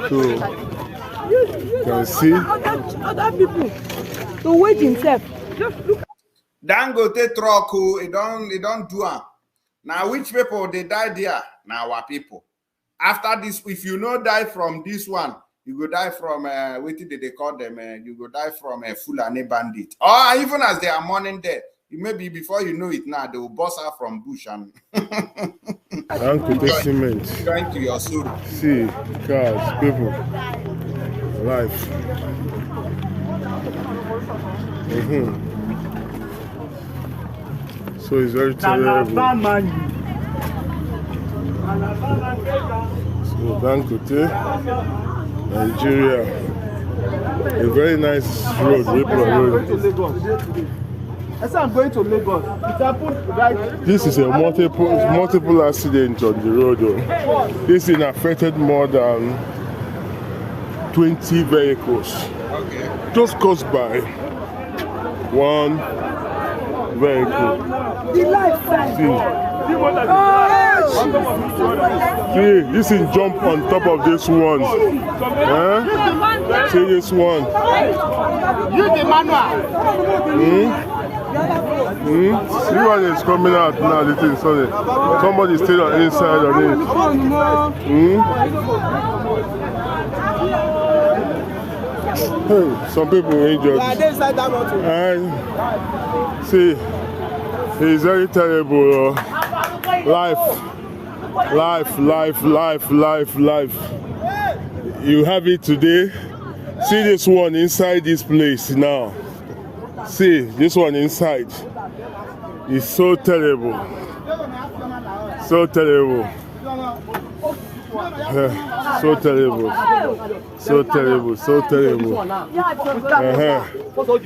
So you can see other people to wait himself. Just look. Dangote truck, it don't do it. Now which people they die there? Now our people. After this, if you no die from this one, you go die from what did they call them? You go die from a Fulani bandit. Or even as they are mourning there, maybe before you know it now, they will bust out from bush and Dangote cement. Going to your soul. See, cars, people, life. So it's very terrible. So Dangote, Nigeria, a very nice road, road. I said I'm going to Lagos. It happened right. This is a multiple accident on the road. This thing affected more than 20 vehicles. Okay. Just caused by one vehicle. The life See, this is jump on top of this one. See this one. You the manual. See what is coming out now. This is sorry. Somebody still on inside on it. Hey, some people injured. And see, it's very terrible. Life. You have it today. See this one inside this place now. See this one inside. It's so terrible. So terrible. So terrible. So terrible. So terrible.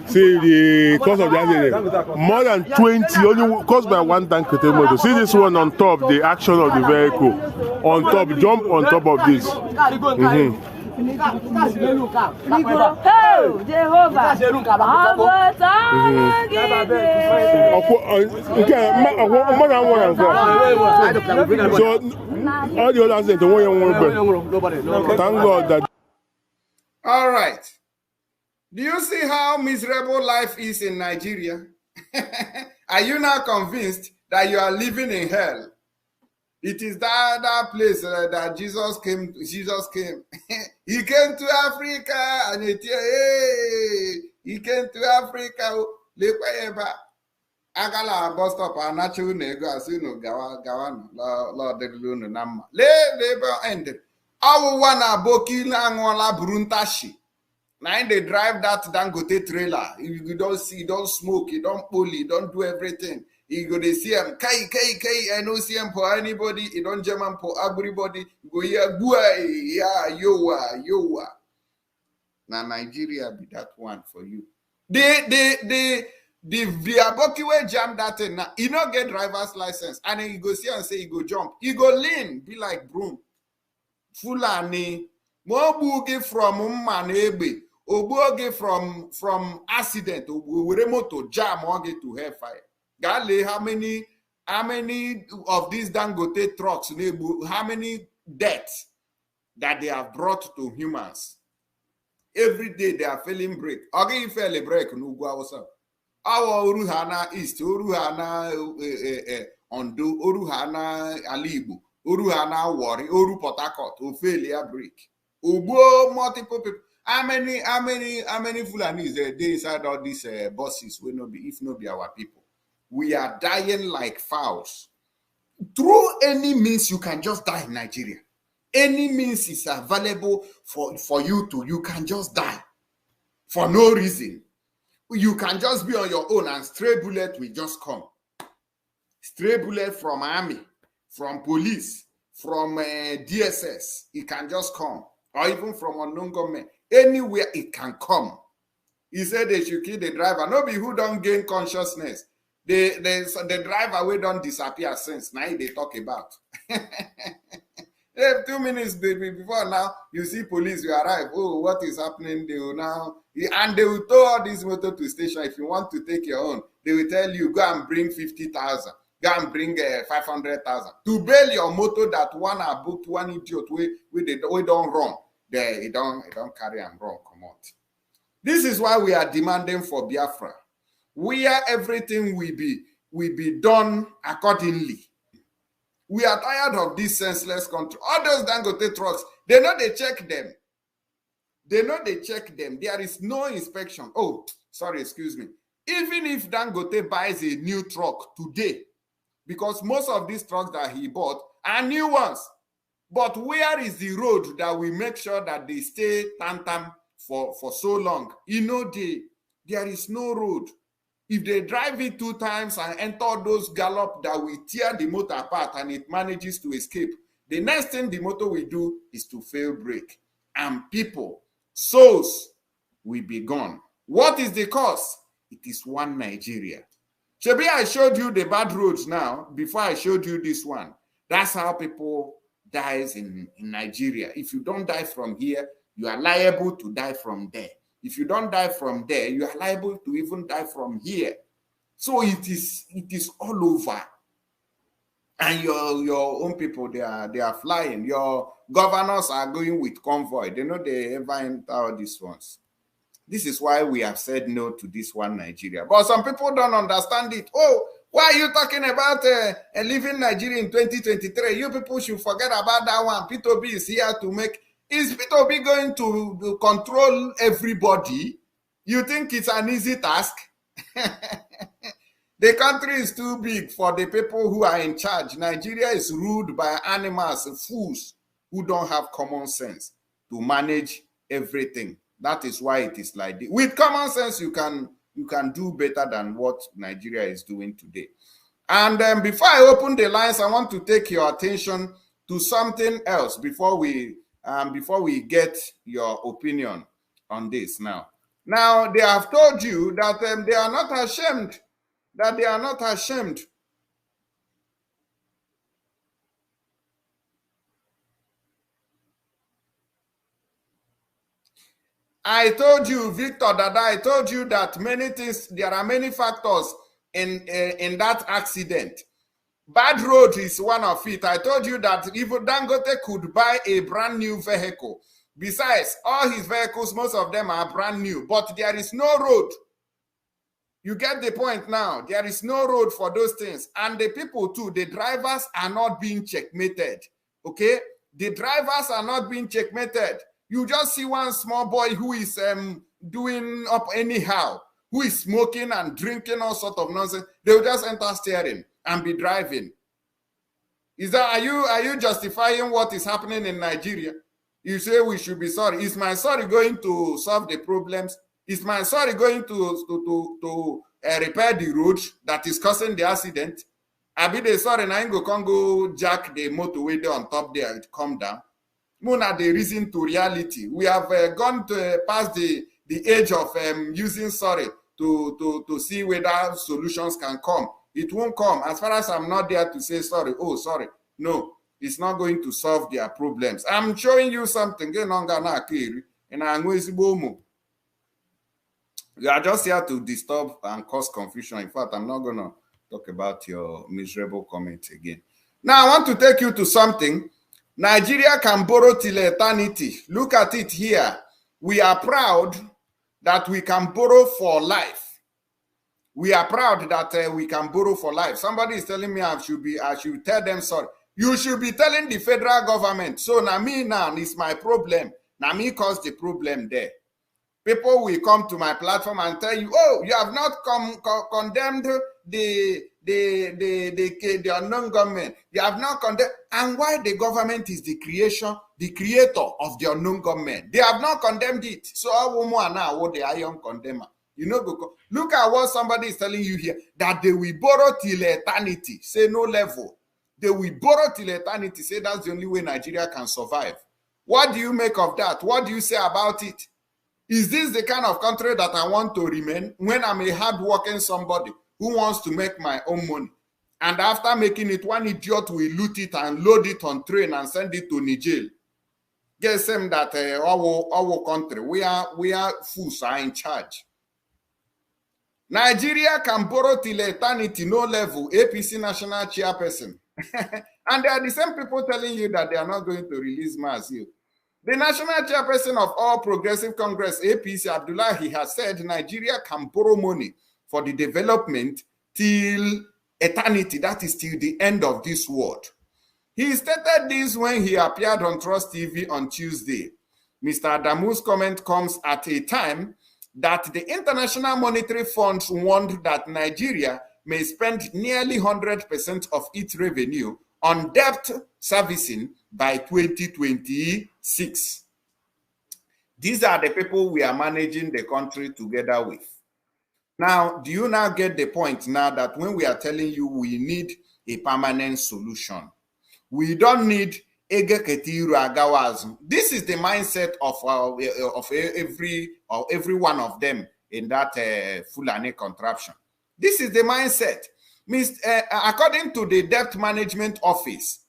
See the cost of the accident. More than 20 only caused by one tank motor. See this one on top, the action of the vehicle. On top, jump on top of this. So all the others say the one you want. Thank God that. All right. Do you see how miserable life is in Nigeria? Are you now convinced that you are living in hell? It is that place that Jesus came. He came to Africa and he came to Africa. Agala bus stop anachu nego asino gawa Lord delunu nama. Labor ended. Our one aboki na ngola bruntashi. Now they drive that Dangote trailer. You don't see, you don't smoke, you don't pull, you don't do everything. You go to see him, I no see him for anybody, you don't German for everybody. You go here, yeah, yoa. Now Nigeria be that one for you. The Aboki will jam that thing. Now you not get driver's license, and then you go see and say you go jump, you go lean, be like broom. Fulani, Mobugi from Manebe. Oboge from accident, moto jam or get to hellfire. Gale, how many of these Dangote trucks, how many deaths that they have brought to humans? Every day they are failing break. Okay, you fail a break, no go outside. Our Uruhana East, Uruhana Ondo, Uruhana Alibu, Uruhana Wari, Uru Port Harcourt, who failure break. Ubo multiple people. How many Fulanis there inside all these buses will not be, if not be our people? We are dying like fowls. Through any means, you can just die in Nigeria. Any means is available for you can just die for no reason. You can just be on your own and stray bullet will just come. Stray bullet from army, from police, from DSS, it can just come. Or even from unknown government. Anywhere it can come. He said they should kill the driver. Nobody who don't gain consciousness. The driver will don't disappear since. Now they talk about. 2 minutes before now, you see police, you arrive. Oh, what is happening? They will now, and they will tow all these motor to station. If you want to take your own, they will tell you, go and bring 50,000. Go and bring 500,000. To bail your motor that one are booked, one idiot, we don't run. They don't carry and run, come out. This is why we are demanding for Biafra. Where everything will be done accordingly. We are tired of this senseless control. All those Dangote trucks, they know they check them. There is no inspection. Oh, sorry, excuse me. Even if Dangote buys a new truck today, because most of these trucks that he bought are new ones. But where is the road that we make sure that they stay tantam for so long? There is no road. If they drive it 2 times and enter those gallop that will tear the motor apart and it manages to escape, the next thing the motor will do is to fail brake. And people, souls will be gone. What is the cause? It is one Nigeria. Shebi, I showed you the bad roads now before I showed you this one. That's how people dies in Nigeria. If you don't die from here, you are liable to die from there. If you don't die from there, you are liable to even die from here. So it is all over. And your own people, they are flying. Your governors are going with convoy. They know they ever enter all these ones. This is why we have said no to this one Nigeria. But some people don't understand it. Oh, why are you talking about leaving Nigeria in 2023? You people should forget about that one. P2B is here to make Is Peter Obi going to control everybody? You think it's an easy task? The country is too big for the people who are in charge. Nigeria is ruled by animals, fools who don't have common sense to manage everything. That is why it is like this. With common sense, you can do better than what Nigeria is doing today. And before I open the lines, I want to take your attention to something else before we get your opinion on this. Now they have told you that they are not ashamed. That they are not ashamed. I told you, Victor, that I told you that many things, there are many factors in that accident. Bad road is one of it. I told you that even Dangote could buy a brand new vehicle. Besides, all his vehicles, most of them are brand new, but there is no road. You get the point now. There is no road for those things. And the people too, the drivers are not being checkmated. Okay? The drivers are not being checkmated. You just see one small boy who is doing up anyhow, who is smoking and drinking all sort of nonsense. They'll just enter steering and be driving. Are you justifying what is happening in Nigeria? You say we should be sorry. Is my sorry going to solve the problems? Is my sorry going to repair the road that is causing the accident? I be the sorry now go jack the motorway there on top there, it come down. Muna the reason to reality. We have gone past the age of using sorry to see whether solutions can come. It won't come. As far as I'm not there to say sorry, oh sorry. No, it's not going to solve their problems. I'm showing you something. You are just here to disturb and cause confusion. In fact, I'm not going to talk about your miserable comments again. Now, I want to take you to something. Nigeria can borrow till eternity. Look at it here. We are proud that we can borrow for life. We are proud that we can borrow for life. Somebody is telling me I should tell them sorry. You should be telling the federal government. So now me now is my problem. Now me cause the problem there. People will come to my platform and tell you, oh, you have not condemned the unknown government. You have not condemned. And why the government is the creator of the unknown government? They have not condemned it. So now what the iron condemner. You know, look at what somebody is telling you here, that they will borrow till eternity. Say no level. They will borrow till eternity. Say that's the only way Nigeria can survive. What do you make of that? What do you say about it? Is this the kind of country that I want to remain when I'm a hard-working somebody who wants to make my own money? And after making it, one idiot will loot it and load it on train and send it to Niger. Guess them that our country, we are fools are in charge. Nigeria can borrow till eternity, no level, APC national chairperson. And they are the same people telling you that they are not going to release Mazio. The national chairperson of All Progressive Congress, APC, Abdullahi, has said Nigeria can borrow money for the development till eternity, that is till the end of this world. He stated this when he appeared on Trust TV on Tuesday. Mr. Adamu's comment comes at a time that the International Monetary Fund warned that Nigeria may spend nearly 100% of its revenue on debt servicing by 2026. These are the people we are managing the country together with. Now, do you now get the point now that when we are telling you we need a permanent solution, we don't need Egeketiru Agawaz. This is the mindset of every one of them in that Fulani contraption. This is the mindset. According to the Debt Management Office,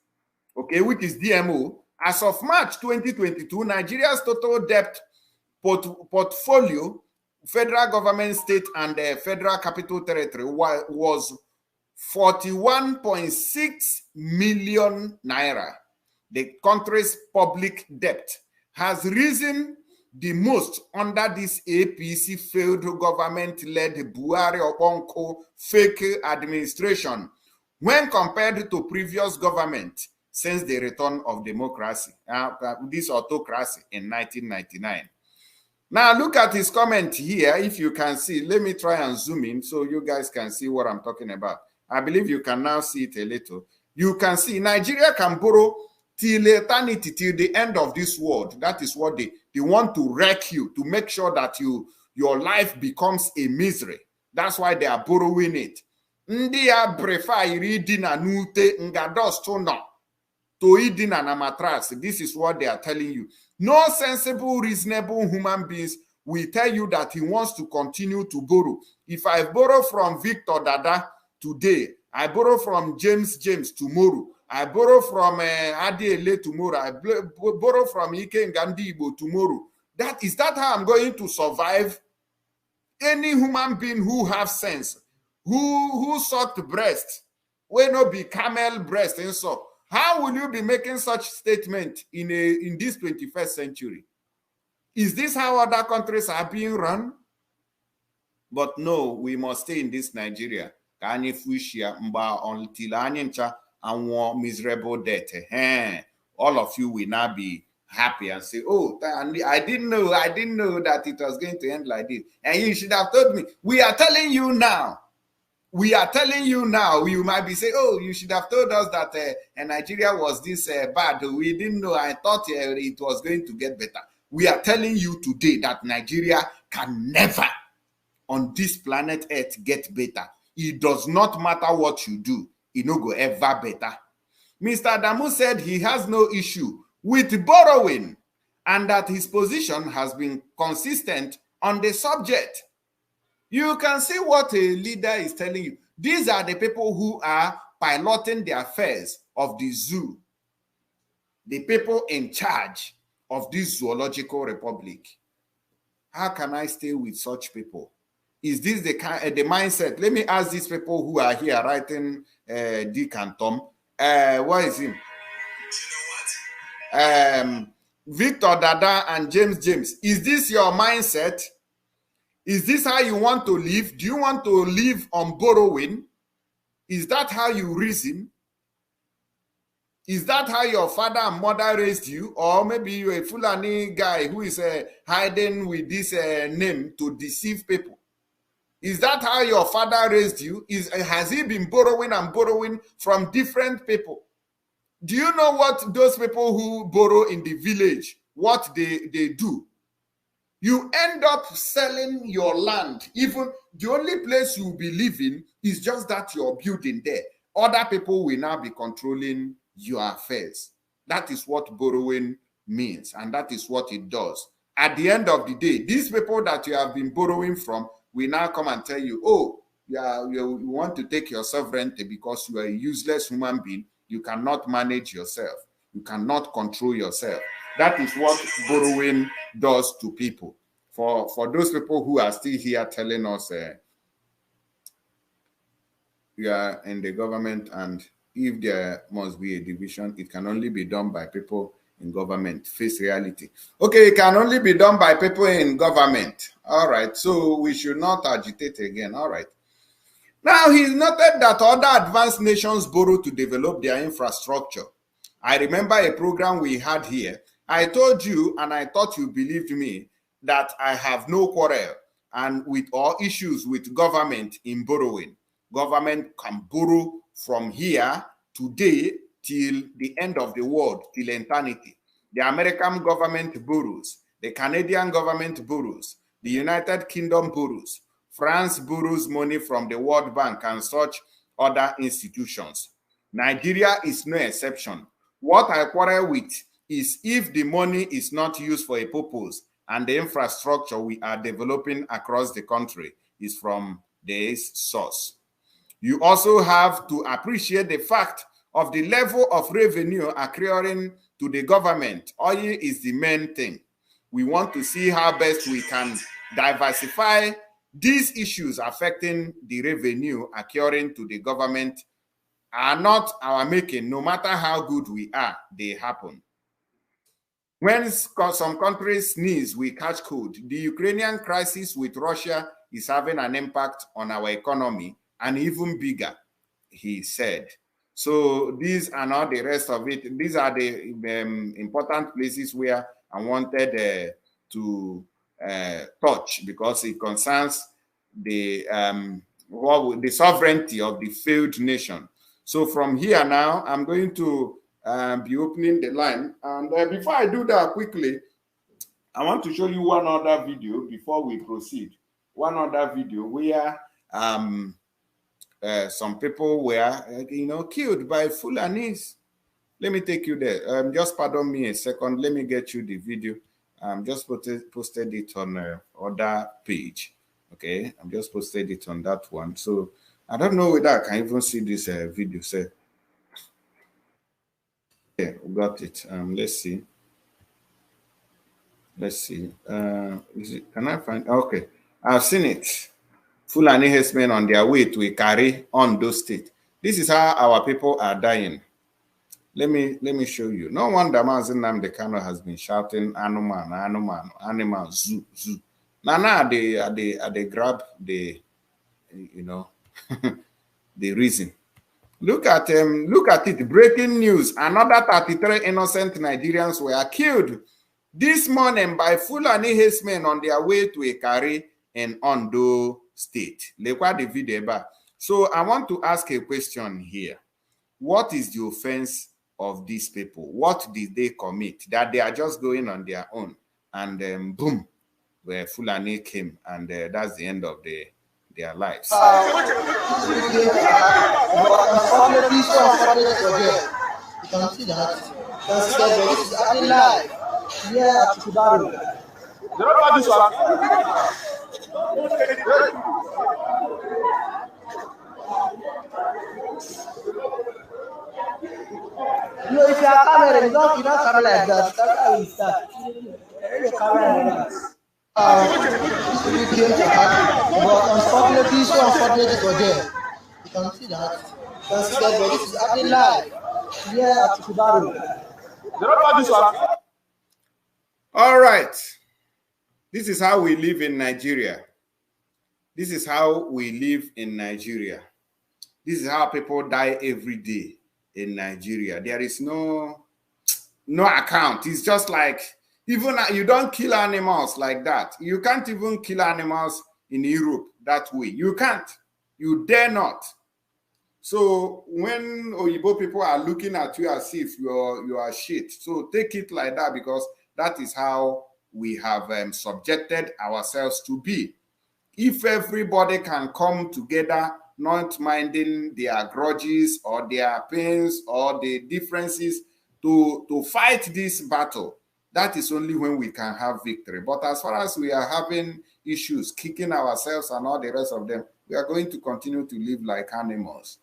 okay, which is DMO, as of March 2022, Nigeria's total debt portfolio, federal government, state, and federal capital territory was 41.6 million naira. The country's public debt has risen the most under this APC failed government-led Buhari Okonko fake administration when compared to previous government since the return of democracy, this autocracy in 1999. Now look at his comment here. If you can see, let me try and zoom in so you guys can see what I'm talking about. I believe you can now see it a little. You can see Nigeria can borrow till eternity, till the end of this world. That is what they want to wreck you, to make sure that your life becomes a misery. That's why they are borrowing it. Ndia prefer iridina nute ngados tono to idina na matras. This is what they are telling you. No sensible, reasonable human beings will tell you that he wants to continue to borrow. If I borrow from Victor Dada today, I borrow from James tomorrow, I borrow from Adiele tomorrow, I borrow from Ike Ngandibo tomorrow. Is that how I'm going to survive? Any human being who have sense, who sucked breast, will not be camel breast and so. How will you be making such statement in this 21st century? Is this how other countries are being run? But no, we must stay in this Nigeria. Until and miserable death. All of you will now be happy and say, oh, I didn't know that it was going to end like this. And you should have told me. We are telling you now. We are telling you now. You might be saying, oh, you should have told us that Nigeria was this bad. We didn't know. I thought it was going to get better. We are telling you today that Nigeria can never on this planet Earth get better. It does not matter what you do. It no go ever better. Mr. Adamu said he has no issue with borrowing and that his position has been consistent on the subject. You can see what a leader is telling you. These are the people who are piloting the affairs of the zoo. The people in charge of this zoological republic. How can I stay with such people? Is this the mindset? Let me ask these people who are here writing Dick and Tom. What is him? Victor Dada and James. Is this your mindset? Is this how you want to live? Do you want to live on borrowing? Is that how you reason? Is that how your father and mother raised you? Or maybe you're a Fulani guy who is hiding with this name to deceive people. Is that how your father raised you? Has he been borrowing from different people? Do you know what those people who borrow in the village, what they do? You end up selling your land. Even the only place you'll be living is just that you're building there. Other people will now be controlling your affairs. That is what borrowing means, and that is what it does. At the end of the day, these people that you have been borrowing from will now come and tell you, oh, you want to take your sovereignty because you are a useless human being. You cannot manage yourself. You cannot control yourself. That is what borrowing does to people. For those people who are still here telling us we are in the government, and if there must be a division, it can only be done by people in government. Face reality. Okay, it can only be done by people in government. All right, so we should not agitate again. All right. Now, he's noted that other advanced nations borrow to develop their infrastructure. I remember a program we had here. I told you, and I thought you believed me, that I have no quarrel and with all issues with government in borrowing. Government can borrow from here today till the end of the world, till eternity. The American government borrows, the Canadian government borrows, the United Kingdom borrows, France borrows money from the World Bank and such other institutions. Nigeria is no exception. What I quarrel with is if the money is not used for a purpose and the infrastructure we are developing across the country is from this source. You also have to appreciate the fact of the level of revenue accruing to the government. Oil is the main thing. We want to see how best we can diversify these issues affecting the revenue accruing to the government are not our making. No matter how good we are, they happen. When some countries sneeze, we catch cold. The Ukrainian crisis with Russia is having an impact on our economy, and even bigger, he said. So these are not the rest of it. These are the important places where I wanted to touch, because it concerns the the sovereignty of the failed nation. So from here now, I'm going to be opening the line. And before I do that quickly, I want to show you one other video before we proceed. One other video where some people were, killed by Fulanis. Let me take you there. Just pardon me a second. Let me get you the video. Just posted it on other page. Okay, I'm just posted it on that one. So I don't know whether I can even see this video. Say, yeah, got it. Let's see. Let's see. Can I find? Okay, I've seen it. Fulani herdsmen on their way to Ikari, Ondo State. This is how our people are dying. Let me show you. No wonder Mazi Nnamdi Kanu has been shouting animal, zoo, zoo. Now they grab the the reason. Look at it. Breaking news. Another 33 innocent Nigerians were killed this morning by Fulani herdsmen on their way to Ikari in Ondo State. Look at the video. So I want to ask a question here. What is the offense of these people? What did they commit that they are just going on their own? And boom, where Fulani came, and that's the end of their lives. You can see that. This is happening live here at Kibaru. You know, if you are camera, you don't come like that. That's how we start. Your camera this came to happen, but unfortunately, so unfortunately for them. You can see that. This is happening live here at Kibaru. All right. This is how we live in Nigeria. This is how we live in Nigeria. This is how people die every day in Nigeria. There is no account. It's just like, even you don't kill animals like that. You can't even kill animals in Europe that way. You can't. You dare not. So when Oyibo people are looking at you as if you are shit, so take it like that, because that is how we have subjected ourselves to be. If everybody can come together, not minding their grudges or their pains or the differences, to fight this battle, that is only when we can have victory. But as far as we are having issues, kicking ourselves and all the rest of them, we are going to continue to live like animals.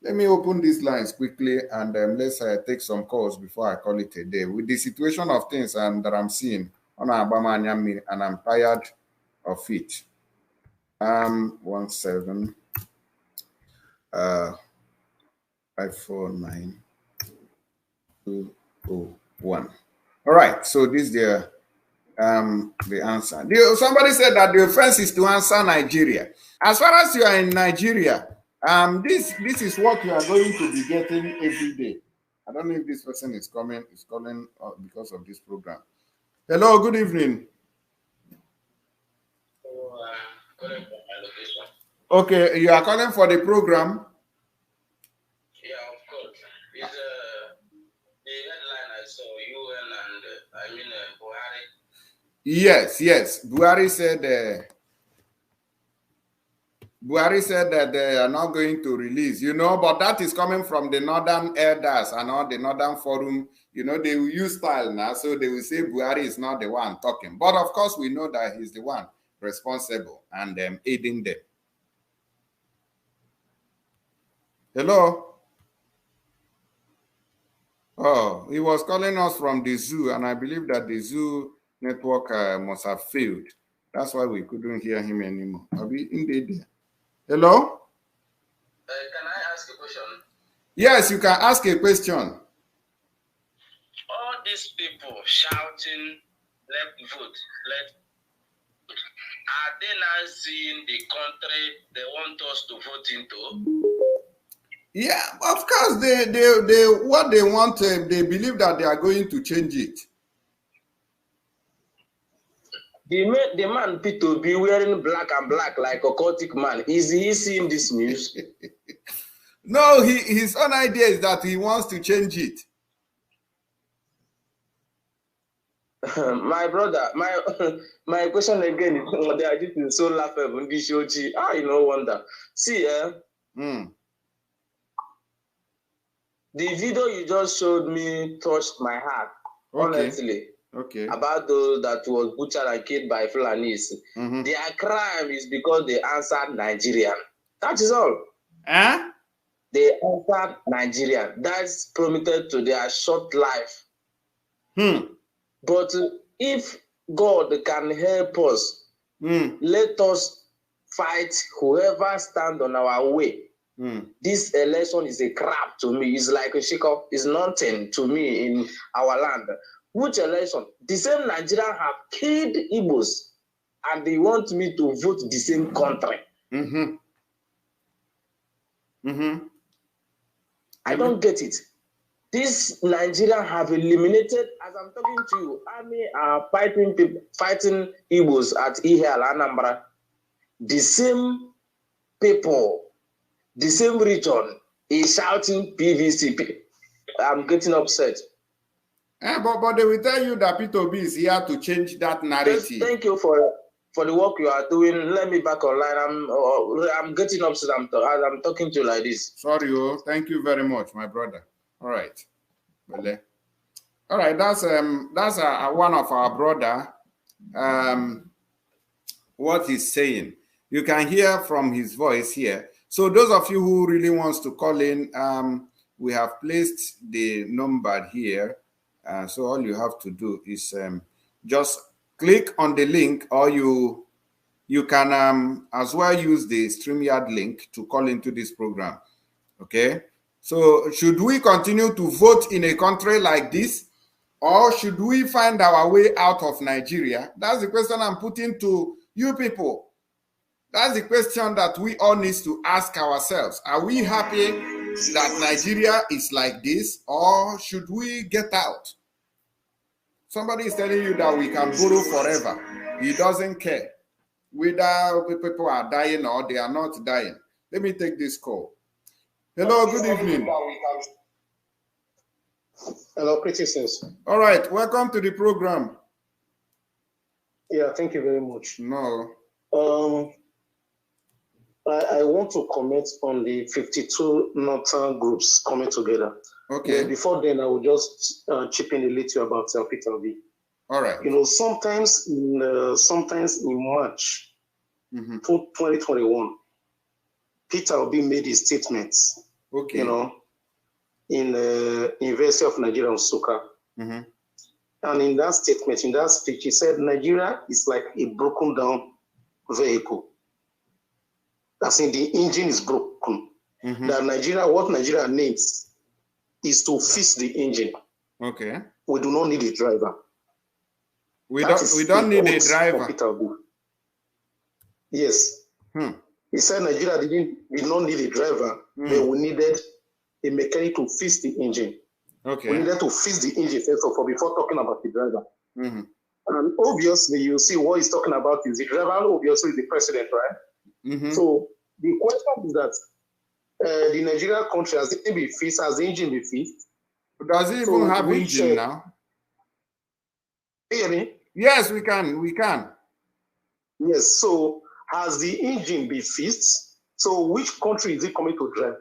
Let me open these lines quickly, and let's take some calls before I call it a day. With the situation of things that I'm seeing on Abama and I'm tired of it. 17 549 201. All right, so this is the answer. Somebody said that the offense is to answer Nigeria. As far as you are in Nigeria, this is what you are going to be getting every day. I don't know if this person is calling because of this program. Hello, good evening. Okay, you are calling for the program? Yeah, of course. It's the headline I saw, UN and Buhari. Yes. Buhari said that they are not going to release, but that is coming from the northern elders and all the northern forum. They will use style now, so they will say Buhari is not the one talking. But of course, we know that he's the one responsible and aiding them. Hello? Oh, he was calling us from the zoo, and I believe that the zoo network must have failed. That's why we couldn't hear him anymore. Are we indeed there? Hello? Can I ask a question? Yes, you can ask a question. All these people shouting, let vote, are they now seeing the country they want us to vote into? Yeah, of course, they what they want, they believe that they are going to change it. The man Peter be wearing black and black like a occultic man. Is he seeing this news? No, his own idea is that he wants to change it. My brother, my question again is so laughable. No wonder. See, the video you just showed me touched my heart, honestly. Okay. About those that was butchered and killed by Fulanis. Their crime is because they answered Nigerian. That is all. Huh? They answered Nigerian. That's permitted to their short life. But if God can help us, let us fight whoever stand on our way. This election is a crap to me. It's like a shake-up. It's nothing to me in our land. Which election? The same Nigerian have killed Igbos, and they want me to vote the same country. I don't get it. These Nigerians have eliminated, as I'm talking to you, army are fighting Igbos at Ihel, Anambra. The same people, the same region is shouting PVC. I'm getting upset. But they will tell you that P2B is here to change that narrative. Thank you for the work you are doing. Let me back online. I'm getting upset as I'm talking to you like this. Sorry, thank you very much, my brother. All right. Well, all right, that's one of our brother. What he's saying. You can hear from his voice here. So those of you who really wants to call in, we have placed the number here. So all you have to do is just click on the link, or you can as well use the StreamYard link to call into this program. Okay. So should we continue to vote in a country like this, or should we find our way out of Nigeria? That's the question I'm putting to you people. That's the question that we all need to ask ourselves. Are we happy that Nigeria is like this, or should we get out? Somebody is telling you that we can borrow forever. He doesn't care whether people are dying or they are not dying. Let me take this call. Hello, good evening. Hello, critics. All right, welcome to the program. Yeah, thank you very much. No. I want to comment on the 52 northern groups coming together. Okay. Before then, I will just chip in a little about Peter Obi. All right. You know, sometimes in March 2021, Peter Obi made his statements. Okay. You know, in the University of Nigeria, Nsukka. And in that statement, in that speech, he said Nigeria is like a broken down vehicle. That's in the engine is broken. That what Nigeria needs is to fix the engine. Okay. We do not need a driver. We don't need a driver. Yes. He said Nigeria did not need a driver, but we needed a mechanic to fix the engine. Okay. We needed to fix the engine first of all before talking about the driver. And obviously, you see what he's talking about is the driver, obviously the president, right? So the question is that the Nigerian country, has it been fixed? Has the engine been fixed? Does it even have engine now? Hear me? Yes, we can. Yes, so has the engine been fixed? So which country is it coming to drive?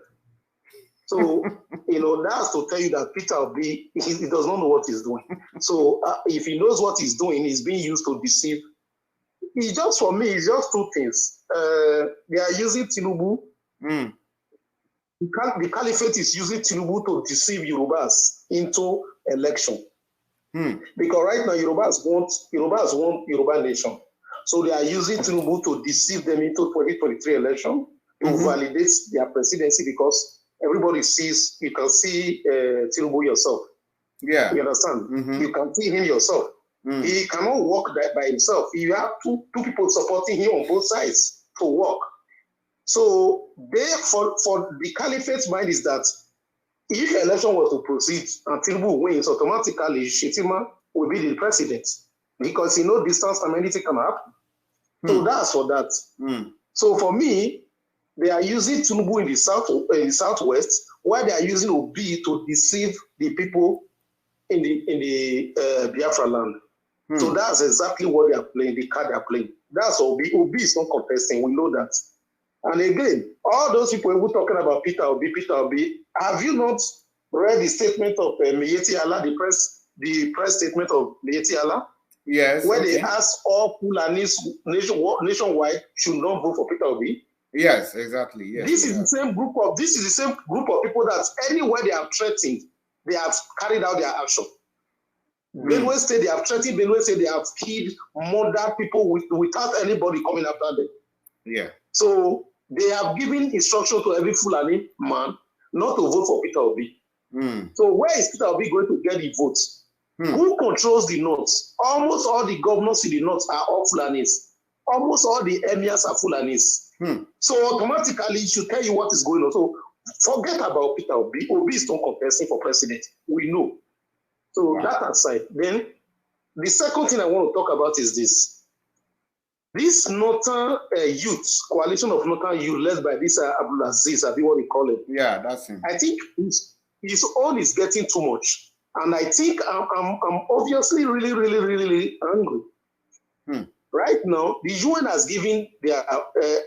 So, you know, that's to tell you that Peter Obi, he does not know what he's doing. So if he knows what he's doing, he's being used to deceive. It's just, for me, it's just two things. They are using Tinubu. The caliphate is using Tinubu to deceive Yorubas into election. Because right now, Yorubas want Yoruba nation. So they are using Tinubu to deceive them into 2023 election to validate their presidency, because everybody sees, you can see Tinubu yourself. Yeah. You understand? You can see him yourself. He cannot walk that by himself. You have two people supporting him on both sides to walk. So they for the caliphate's mind is that if the election was to proceed and Tinubu wins, automatically Shetima will be the president because distance and anything can happen. So that's for that. So for me, they are using Tinubu in the southwest, while they are using Obi to deceive the people in the Biafra land. So that's exactly what they are playing, the card they are playing. That's Obi. Obi is not contesting. We know that. And again, all those people who are talking about Peter Obi, have you not read the statement of Miyetti Allah, the press statement of Miyetti Allah? Yes. Where they ask all Fulanis nationwide should not vote for Peter Obi. Yes, exactly. Yes, this is the same group of people that anywhere they have threatened, they have carried out their action. Benue State, they have threatened Benue State, they have killed, murdered people without anybody coming after them. Yeah. So they have given instruction to every Fulani man not to vote for Peter Obi. So where is Peter Obi going to get the votes? Who controls the north? Almost all the governors in the north are all Fulanis. Almost all the emirs are Fulanis. So automatically it should tell you what is going on. So forget about Peter Obi. Obi is not contesting for president. We know. So that aside, then the second thing I want to talk about is this. This Northern youth, coalition of Northern youth led by this Abdulaziz, I think what they call it. Yeah, that's him. I think his own is getting too much. And I think I'm obviously really angry. Right now, the UN has given their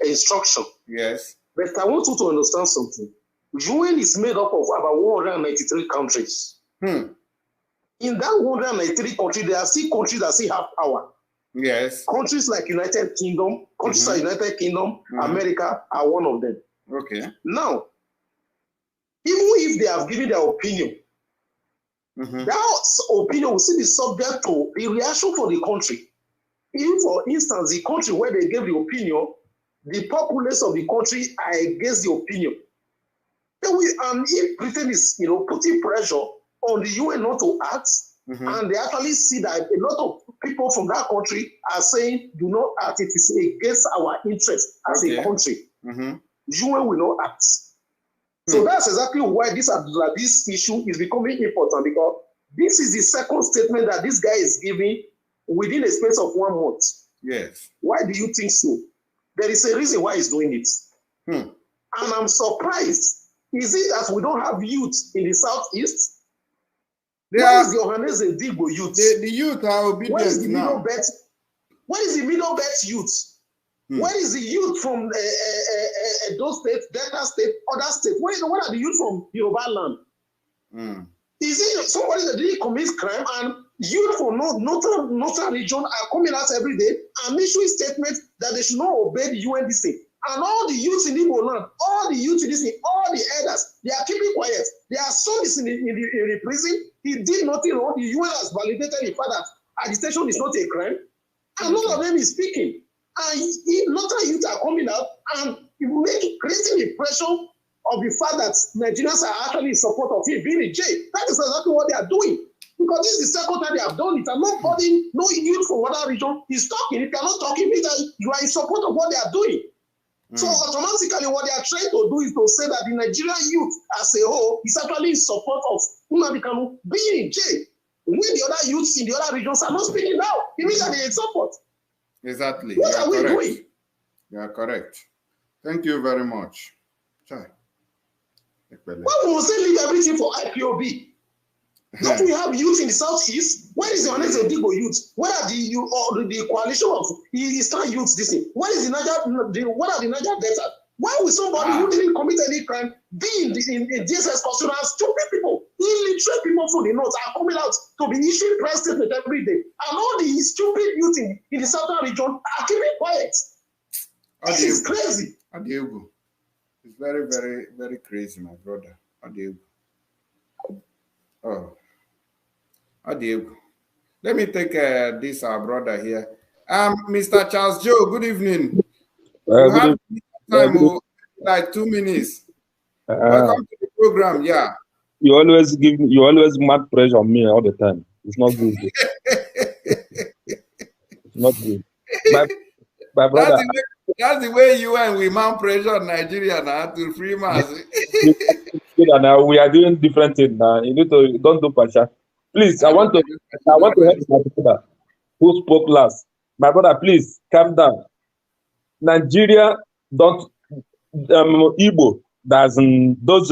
instruction. Yes. But I want you to understand something. UN is made up of about 193 countries. In that 193 countries, there are still countries that still have power. Yes. Countries like United Kingdom, America are one of them. Okay. Now, even if they have given their opinion, that opinion will still be subject to the reaction for the country. If, for instance, the country where they gave the opinion, the populace of the country are against the opinion. And if Britain is, putting pressure on the UN not to act, and they actually see that a lot of people from that country are saying, do not act, it is against our interest as a country. UN will not act. So that's exactly why this issue is becoming important, because this is the second statement that this guy is giving within a space of 1 month. Yes. Why do you think so? There is a reason why he's doing it. And I'm surprised. Is it that we don't have youth in the southeast? Where is the Johannes Digbo youth? The youth are obedient Where is the now. Where is the middle belt youth? Where is the youth from those states, Delta State, other states? Where are the youth from Yoruba land? Is it somebody that didn't commit crime and youth from northern region are coming out every day and issuing statements that they should not obey the UNDC? And all the youths in Igbo land, all the youths in this thing, all the elders, they are keeping quiet. Their son is in the prison. He did nothing wrong. The UN has validated the fact that agitation is not a crime. And none of them is speaking. And northern youths are coming out and creating the pressure of the fact that Nigerians are actually in support of him being in jail. That is exactly what they are doing. Because this is the second time they have done it. And nobody, no youth from other region is talking. If you are not talking, means that you are in support of what they are doing. So automatically what they are trying to do is to say that the Nigerian youth as a whole is actually in support of Nnamdi Kanu being in jail. When the other youths in the other regions are not speaking now, it means that they are in support. Exactly. What are we doing? You are correct. Thank you very much. Why we must they leave everything for IPOB? Don't we have youth in the southeast? Where is the Johannes Digbo youth? Where are the coalition of Eastern youths? This thing? What are the Niger Delta? Why will somebody who didn't commit any crime be in DSS custody? Stupid people, illiterate people from the north are coming out to be issuing press statement every day, and all the stupid youth in the southern region are keeping quiet. This is crazy. Adiego. It's very, very, very crazy, my brother. Adiego. Oh. Adiego. Let me take this our brother here. Mr. Charles Joe, good evening. You have time, like 2 minutes. Welcome to the program. Yeah. You always mad pressure on me all the time. It's not good. It's not good. My brother. That's the way you and we mount pressure on Nigeria now to free mass. Now we are doing different things now. You need to don't do pasha. Please, I want to help my brother who spoke last. My brother, please calm down. Nigeria don't Igbo, that's those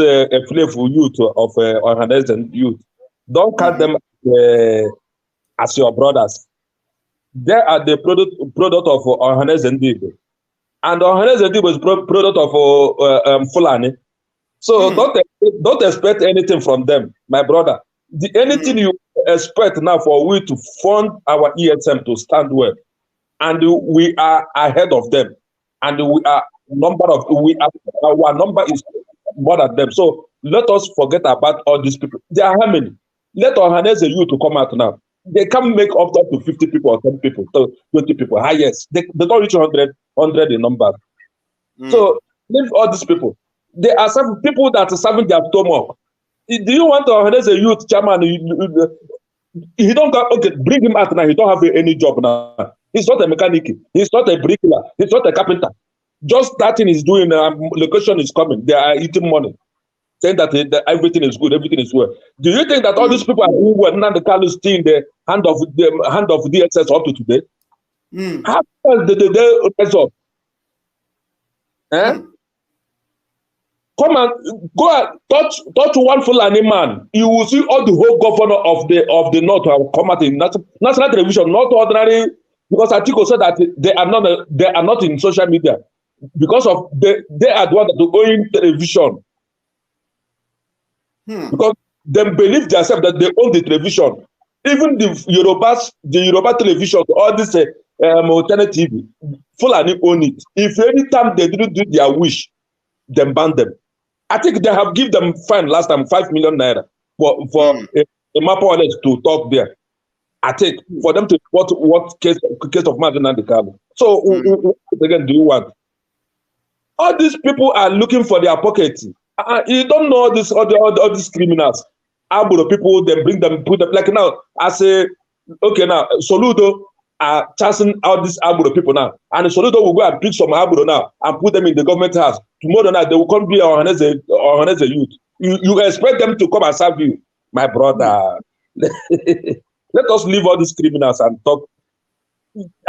playful youth of organized youth. Don't count them as your brothers. They are the product of organized Igbo. And organized Igbo is product of Fulani. So don't expect anything from them, my brother. Anything you expect now for we to fund our ESM to stand well, and we are ahead of them, and our number is more than them. So let us forget about all these people. There are how many? Let organize a youth to come out now. They can make up to 50 people or 10 people, 20 people. Highest. They don't reach 100 in number. So leave all these people. There are some people that are serving their stomach. Do you want to organize a youth chairman? He don't got, okay, bring him out now. He don't have any job now. He's not a mechanic. He's not a bricklayer. He's not a carpenter. Just that thing is doing. Location is coming. They are eating money, saying that everything is good, everything is well. Do you think that all these people are doing well? Now the car is still in the hand of DSS up to today. How did they rise up? Come and go and touch one Fulani man. You will see all the whole governor of the north have come out in national television, not ordinary. Because Atiko said that they are not in social media because of they are the one that are going television. Because they believe themselves that they own the television. Even the Yoruba television, all this alternative TV, Fulani own it. If any time they didn't do their wish, then ban them. I think they have given them fine last time 5 million naira for a map to talk there. I think for them to what case of Martin and the Cabo. So what again do you want? All these people are looking for their pockets. You don't know all these criminals. Aburo people, they bring them, put them like now. I say, okay, now Soludo are chasing all these Aburo people now, and Soludo will go and pick some Aburo now and put them in the government house. Tomorrow night they will come be organize a youth. You expect them to come and serve you, my brother. Let us leave all these criminals and talk.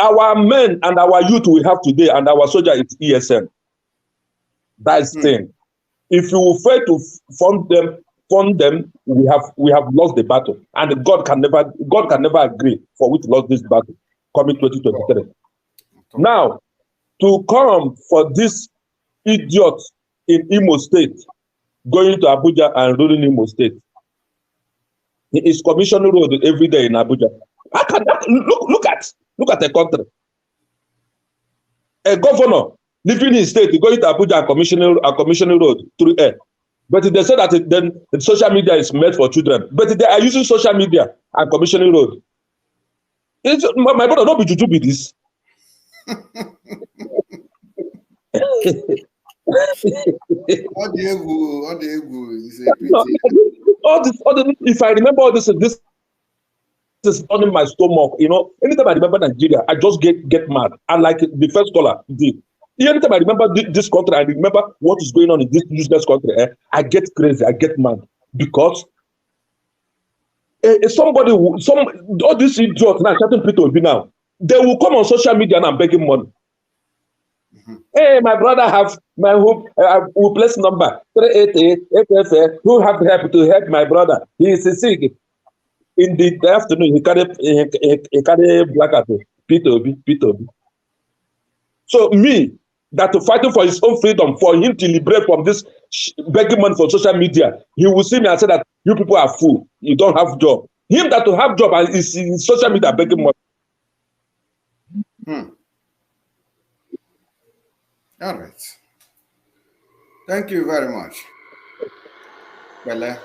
Our men and our youth we have today and our soldier is ESM. That's the thing. If you fail to fund them, we have lost the battle. And God can never agree for we to lose this battle coming 2023. Now, to come for this idiot in Imo State, going to Abuja and ruling Imo State. He is commissioning road every day in Abuja. How can that look at the country? A governor living in state going to Abuja and commissioning road through air. But they say that then the social media is made for children. But they are using social media and commissioning road. My brother, don't be juju be this. If I remember all this is on my stomach, you know. Anytime I remember Nigeria, I just get mad. And like the first caller did. Anytime I remember this country, I remember what is going on in this useless country, I get crazy, I get mad. Because all these idiots now, certain people will be now, they will come on social media and begging money. Hey, my brother have my who place number 388 who have to help my brother. He is sick. In the afternoon, he carry black at P2B. So me, that fighting for his own freedom, for him to liberate from this begging money for social media, he will see me and say that you people are fool. You don't have job. Him that to have job and is in social media begging money. All right. Thank you very much. Bella.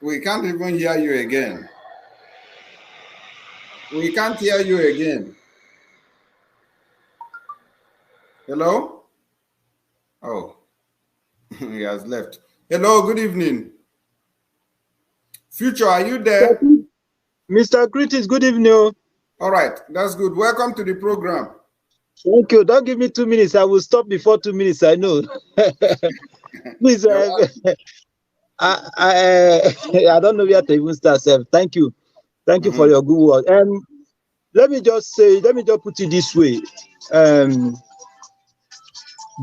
We can't even hear you again. We can't hear you again. Hello? Oh, he has left. Hello, good evening. Future, are you there? Mr. Greetings, good evening. All right, that's good. Welcome to the program. Thank you. Don't give me 2 minutes. I will stop before 2 minutes. I know. Please, I don't know where to even start. Thank you. Thank you for your good word. And let me just put it this way. The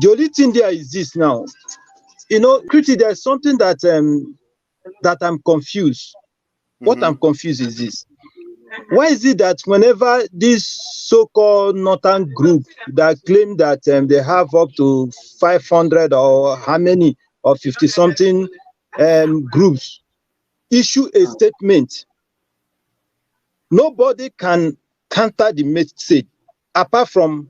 only thing there is this now. You know, Kriti, there's something that that I'm confused. What I'm confused is this. Why is it that whenever this so-called Northern group that claim that they have up to 500 or how many or 50-something groups issue a statement, nobody can counter the message apart from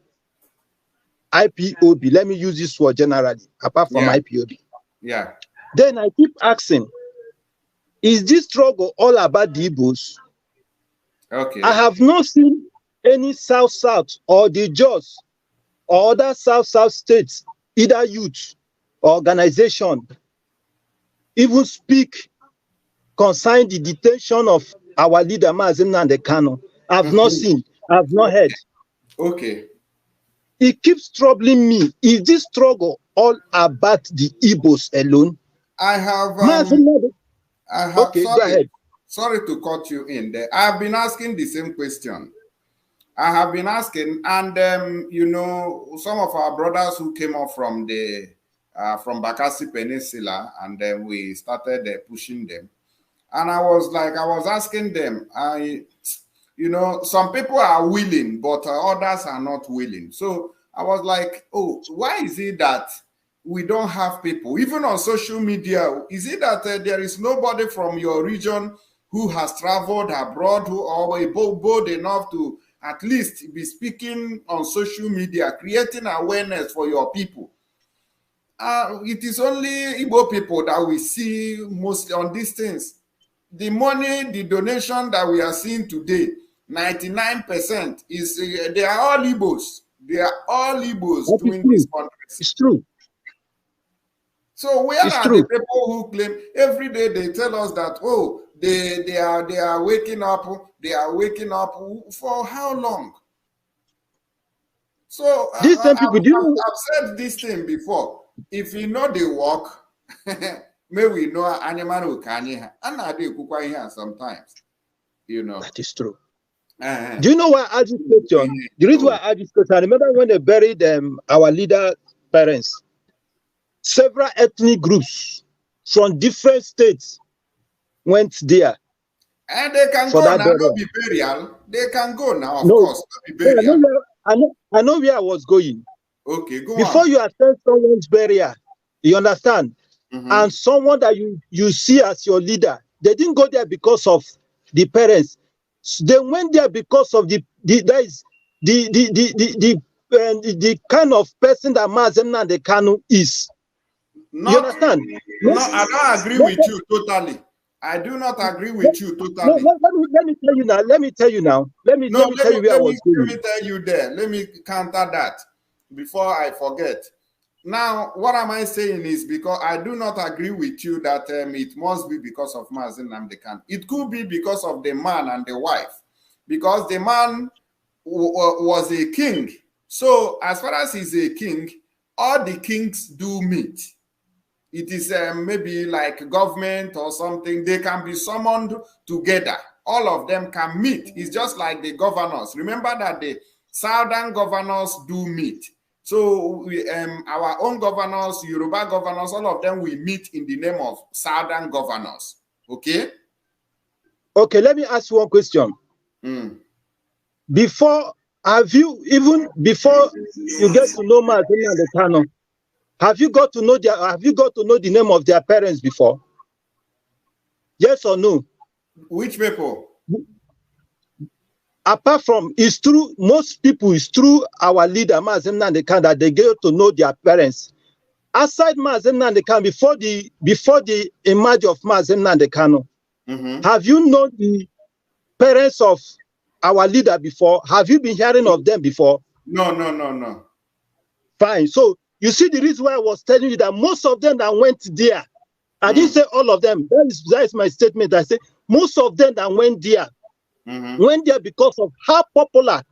IPOB. Let me use this word generally, apart from IPOB. Yeah. Then I keep asking, is this struggle all about the Igbos? Okay. I have not seen any South or the Jaws or other South states, either youth or organization, even speak concerning the detention of our leader, Mazi Nnamdi Kanu. I've not seen, I've not heard. Okay. It keeps troubling me. Is this struggle all about the Igbos alone? I have. Okay, sorry, go ahead. Sorry to cut you in there. I have been asking the same question. I have been asking, and you know, some of our brothers who came up from the from Bakassi Peninsula, and then we started pushing them. And I was asking them, you know, some people are willing, but others are not willing. So I was like, oh, why is it that we don't have people, even on social media? Is it that there is nobody from your region who has traveled abroad who are bold enough to at least be speaking on social media, creating awareness for your people? It is only Igbo people that we see mostly on these things. The money, the donation that we are seeing today, 99% is, they are all Igbos. They are all Igbos doing this fundraising. It's true. So where are the people who claim every day they tell us that, oh, they are waking up, for how long? So These same people, I've said this thing before. If you know the work, may we know animal can and sometimes, you know. That is true. Do you know why I asked this question? The reason why I asked this question, I remember when they buried our leader parents, several ethnic groups from different states went there. And they can go now, not be burial. They can go now, of course, not be burial. I know where I was going. Okay, go Before on. you attend someone's burial, you understand? And someone that you see as your leader, they didn't go there because of the parents. They went there because of the kind of person that Mazi Nnamdi Kanu is. You understand? No, I don't agree with you totally. I do not agree with you totally. Let me tell you now. Let me tell you where I was going. Let me tell you there. Let me counter that before I forget. Now, what am I saying is, because I do not agree with you that it must be because of Mazi Nnamdi Kanu. It could be because of the man and the wife, because the man was a king. So as far as he's a king, all the kings do meet. It is maybe like government or something. They can be summoned together. All of them can meet. It's just like the governors. Remember that the southern governors do meet. So we, our own governors, Yoruba governors, all of them will meet in the name of southern governors. Okay? Okay, let me ask you one question. Before you get to know Mazi Nnamdi Kanu, have you got to know the name of their parents before? Yes or no? Which people? Apart from, it's true, most people, it's true our leader, Mazi Nnamdi Kanu, that they get to know their parents. Aside Mazi Nnamdi Kanu, before the emerge of Mazi Nnamdi Kanu, have you known the parents of our leader before? Have you been hearing of them before? No. Fine. So you see the reason why I was telling you that most of them that went there, I didn't say all of them. That is my statement. I say most of them that went there went there because of how popular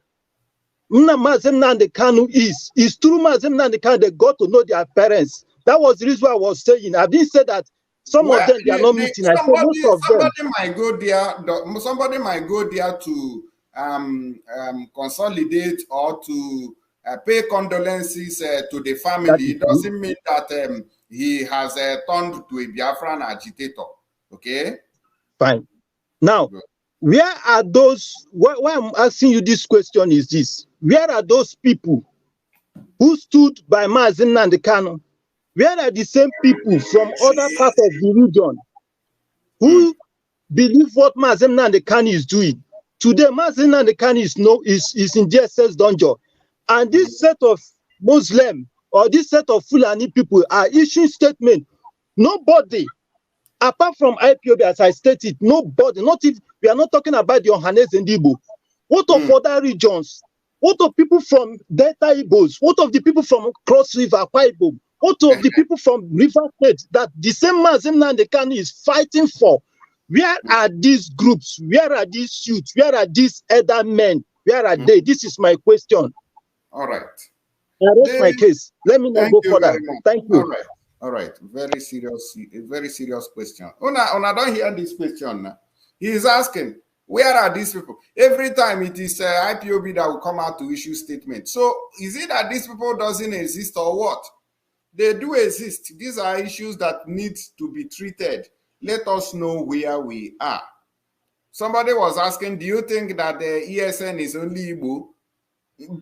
Mazen Nnamdi Kanu is. It's through Mazen Nnamdi Kanu they got to know their parents. That was the reason why I was saying. I didn't say that some of them they are not meeting. I said most of them. Might go there. Somebody might go there to consolidate or to pay condolences to the family. It doesn't mean that he has turned to a Biafran agitator. Okay? Fine. Now, where are those? Why I'm asking you this question is this: where are those people who stood by Mazen Nnamdi Kanu? Where are the same people from other parts of the region who believe what Mazen Nnamdi Kanu is doing? Today, Mazen Nnamdi Kanu is in DSS dungeon, and this set of Muslim or this set of Fulani people are issuing statements. Nobody, apart from IPOB, as I stated, nobody, not if we are not talking about the Ohanes and Igbo. What of other regions? What of people from Delta Igbos? What of the people from Cross River, Akwa Ibom? What of the people from River State that the same Mazen Nnamdi Kanu is fighting for? Where are these groups? Where are these youths? Where are these other men? Where are they? This is my question. All right. I raise my case. Let me not go further. Thank you. All right. All right. Very serious question. Una don't hear this question now. He is asking, where are these people? Every time it is IPOB that will come out to issue statements. So is it that these people doesn't exist or what? They do exist. These are issues that need to be treated. Let us know where we are. Somebody was asking, do you think that the ESN is only Igbo?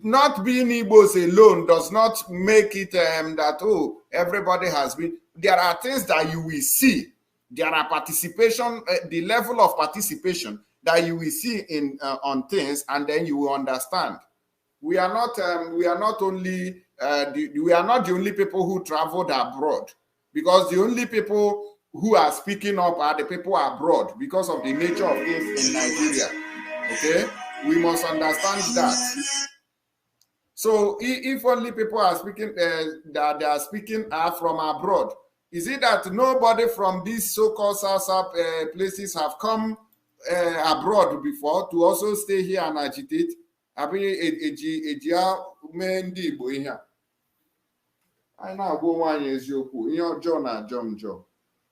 Not being Igbos alone does not make it that, oh, everybody has been. There are things that you will see. There are participation, the level of participation that you will see in on things, and then you will understand. We are not only we are not the only people who traveled abroad, because the only people who are speaking up are the people abroad because of the nature of things in Nigeria. Okay, we must understand that. So if only people are speaking that they are speaking are from abroad, is it that nobody from these so-called South places have come abroad before to also stay here and agitate?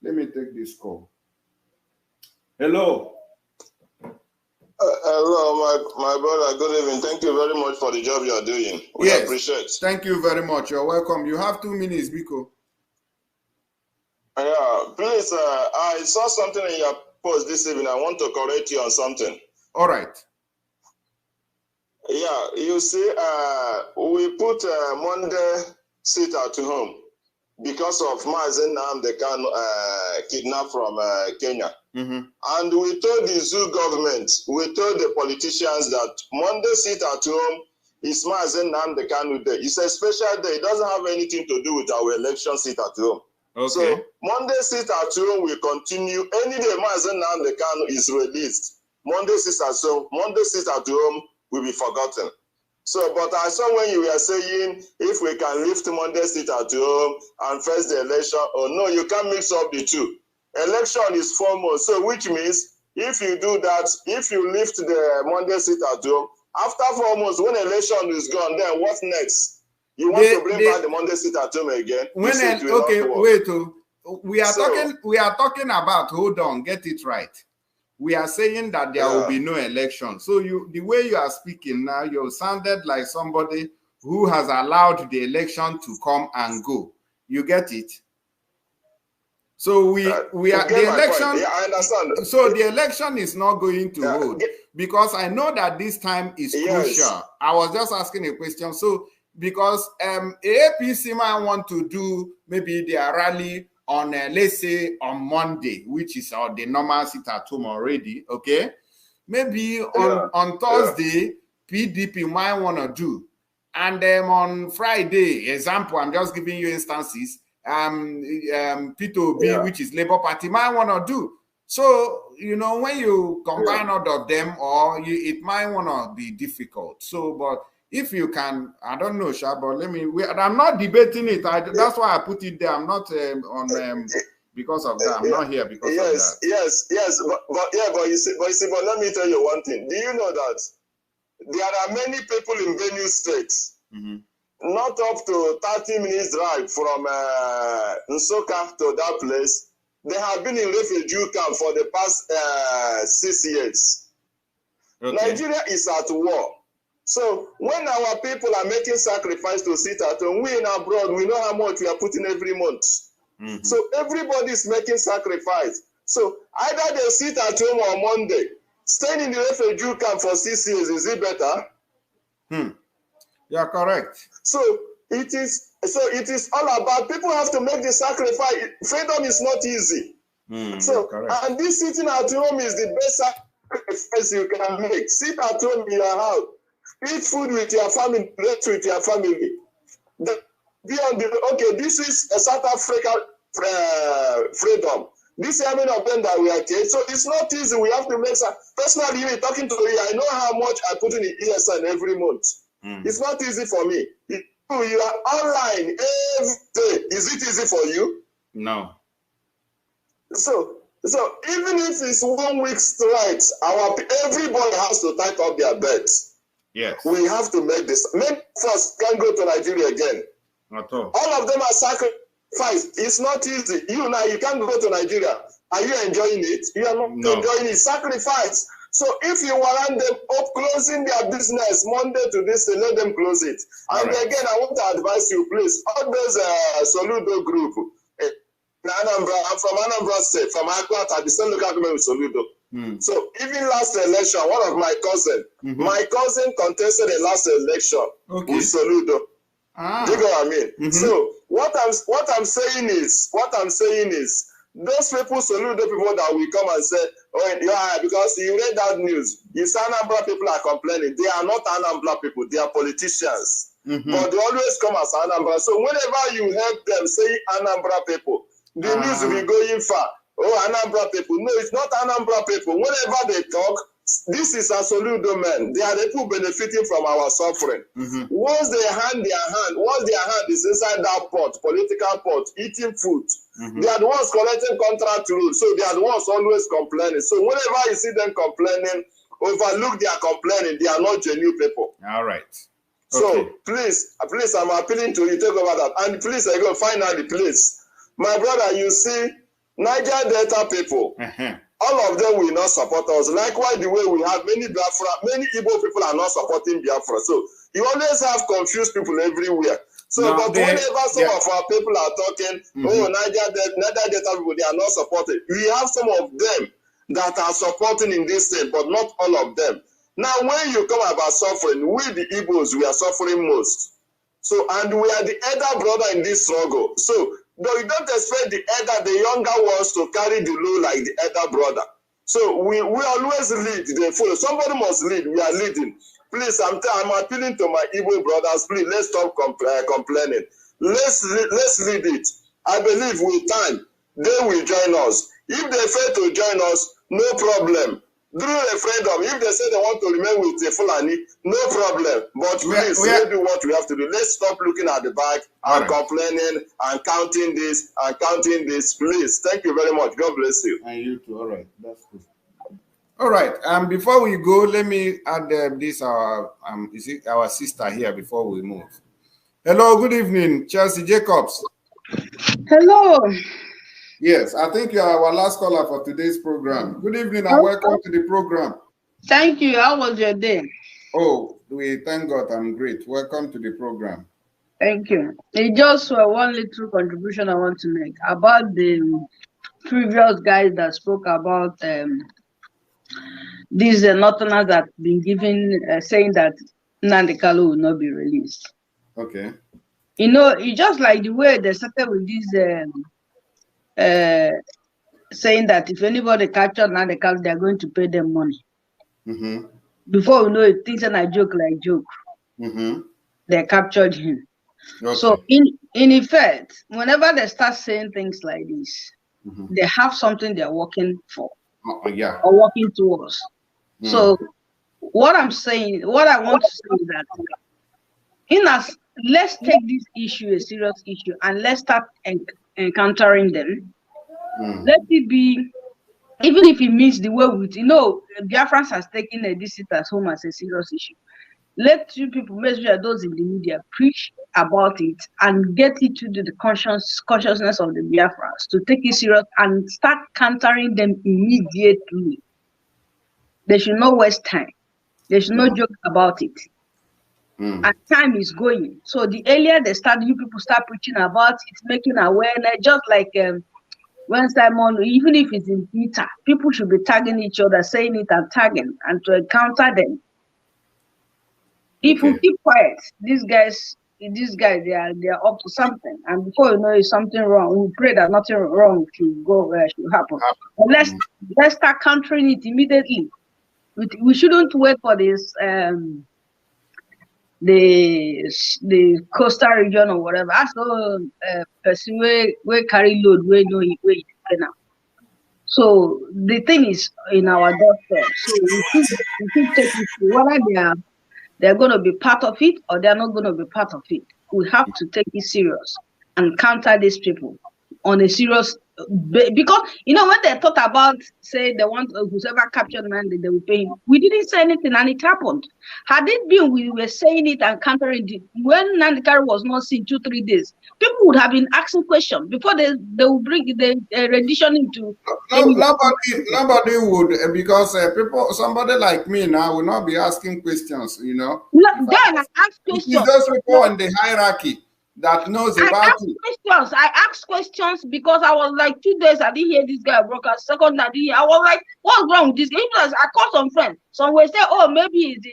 Let me take this call. Hello. Hello, my brother. Good evening. Thank you very much for the job you are doing. We appreciate. Thank you very much. You're welcome. You have 2 minutes, Biko. Yeah, please. I saw something in your post this evening. I want to correct you on something. All right. Yeah, you see, we put Monday sit at home because of Mazen Nnamdi Kanu kidnapped from Kenya. And we told the zoo government, we told the politicians that Monday sit at home is Mazen Nnamdi Kanu Day. It's a special day. It doesn't have anything to do with our election sit at home. Okay. So Monday sit at home will continue. Any day Mazen Nnamdi Kanu is released, Monday sit at home. Monday sit at home will be forgotten. So, but I saw when you were saying if we can lift Monday sit at home and face the election, oh no, you can't mix up the two. Election is 4 months, so which means if you do that, if you lift the Monday sit at home, after 4 months, when election is gone, then what's next? You want to bring back the Monday sit at home again? Okay, wait. We are talking about. Hold on, get it right. We are saying that there will be no election. So the way you are speaking now, you sounded like somebody who has allowed the election to come and go. You get it? So we are the election. Yeah, I understand. So the election is not going to hold because I know that this time is crucial. I was just asking a question. So because APC might want to do maybe their rally on let's say on Monday, which is the normal sit at home already. Okay, maybe on Thursday PDP might want to do, and then on Friday, example, I'm just giving you instances. P2B, which is Labour Party, might want to do. So, you know, when you combine all of them, it might want to be difficult. So, but if you can, I don't know, Sha, but I'm not debating it. That's why I put it there. I'm not because of that. I'm not here because of that. Yes. But you see, but let me tell you one thing. Do you know that there are many people in Benue State, not up to 30 minutes drive from Nsoka to that place. They have been in refugee camp for the past 6 years. Okay. Nigeria is at war. So when our people are making sacrifice to sit at home, we in abroad, we know how much we are putting every month. So everybody is making sacrifice. So either they sit at home on Monday, staying in the refugee camp for 6 years, is it better? You are correct. So it is all about people have to make the sacrifice. Freedom is not easy. So and this sitting at home is the best sacrifice you can make. Sit at home in your house, eat food with your family, rest with your family. This is a South Africa freedom. This is how many of them that we are taking. So it's not easy. We have to make some. Personally, even talking to you, I know how much I put in the ESN every month. It's not easy for me. You are online every day. Is it easy for you? No. So even if it's 1 week straight, everybody has to tighten up their beds. Yes. We have to make this. Men first can't go to Nigeria again. Not all. All of them are sacrificed. It's not easy. You now, you can't go to Nigeria. Are you enjoying it? You are not enjoying it. Sacrifice. So if you warrant them up closing their business Monday to this, they let them close it. And again, I want to advise you, please, all those Soludo group, Anambra, I'm from Anambra State, from Akwata, the same local government with Soludo. So even last election, one of my cousin contested the last election with Soludo. Do you know what I mean? So what I'm saying is, those people, Soludo people that will come and say, oh yeah, because you read that news, if Anambra people are complaining, they are not Anambra people, they are politicians. But they always come as Anambra. So whenever you help them say Anambra people, the news will be going far. Oh, Anambra people. No, it's not Anambra people. Whenever they talk, this is a Soludo man. They are the people benefiting from our suffering. Once their hand is inside that pot, political pot, eating food, they are the ones collecting contract rules. So they are the ones always complaining. So whenever you see them complaining, overlook their complaining. They are not genuine people. All right. So please, I'm appealing to you, take over that. And please, finally, please, my brother, you see, Niger Delta people, all of them will not support us. Likewise, the way we have many Igbo people are not supporting Biafra. So you always have confused people everywhere. So, but whenever some of our people are talking, Niger Delta people, they are not supporting. We have some of them that are supporting in this state, but not all of them. Now, when you come about suffering, we the Igbos, we are suffering most. So, and we are the elder brother in this struggle. So, though you don't expect the younger ones to carry the load like the elder brother. So, we always lead, they follow. Somebody must lead, we are leading. Please, I'm appealing to my Igbo brothers, please, let's stop complaining. Let's lead it. I believe with time, they will join us. If they fail to join us, no problem. During referendum, if they say they want to remain with the Fulani, no problem. But please, let's do what we have to do. Let's stop looking at the back and complaining and counting this and counting this. Please, thank you very much. God bless you. And you too. All right, that's good. All right. Before we go, let me add this our sister here before we move. Hello. Good evening, Chelsea Jacobs. Hello. Yes, I think you are our last caller for today's program. Good evening and welcome to the program. Thank you. How was your day? Oh, we thank God. I'm great. Welcome to the program. Thank you. It's just one little contribution I want to make about the previous guys that spoke about these Northerners that have been given saying that Nnamdi Kanu will not be released. Okay. You know, it's just like the way they started with this. Saying that if anybody captured Nnamdi Kanu, they're going to pay them money. Before we know it, things are not joke. They captured him. Okay. So in effect, whenever they start saying things like this, they have something they're working for or working towards. So what I'm saying, what I want to say is that let's take this issue a serious issue and let's start encountering them. Let it be, even if it means the way with, Biafrans has taken this as home as a serious issue. Let you people, make sure those in the media preach about it and get it to the consciousness of the Biafrans to take it serious and start countering them immediately. They should not waste time. They should not joke about it. And time is going. So the earlier you people start preaching about it, making awareness, just like when Simon, even if it's in Twitter, people should be tagging each other, saying it and tagging, and to encounter them. If we keep quiet, these guys, they are up to something. And before you know it's something wrong, we pray that nothing wrong should happen. But let's start countering it immediately. We shouldn't wait for this the coastal region or whatever. So person we carry load, we know it now. So the thing is in our doorstep. So we should take it, whether they're going to be part of it or they're not going to be part of it. We have to take it serious and counter these people on a serious, because when they thought about, say they want whoever captured Nandi, they will pay him. We didn't say anything and it happened. Had it been we were saying it and countering it when Nandikari was not seen 2-3 days, people would have been asking questions before they will bring the rendition into. Nobody would, because somebody like me now will not be asking questions. Then I ask questions. It's those people in the hierarchy that knows about it. I asked questions because I was like 2 days I didn't hear this guy broadcast. Second, I was like, what's wrong with this guy? I called some friends. Some will say, oh, maybe he's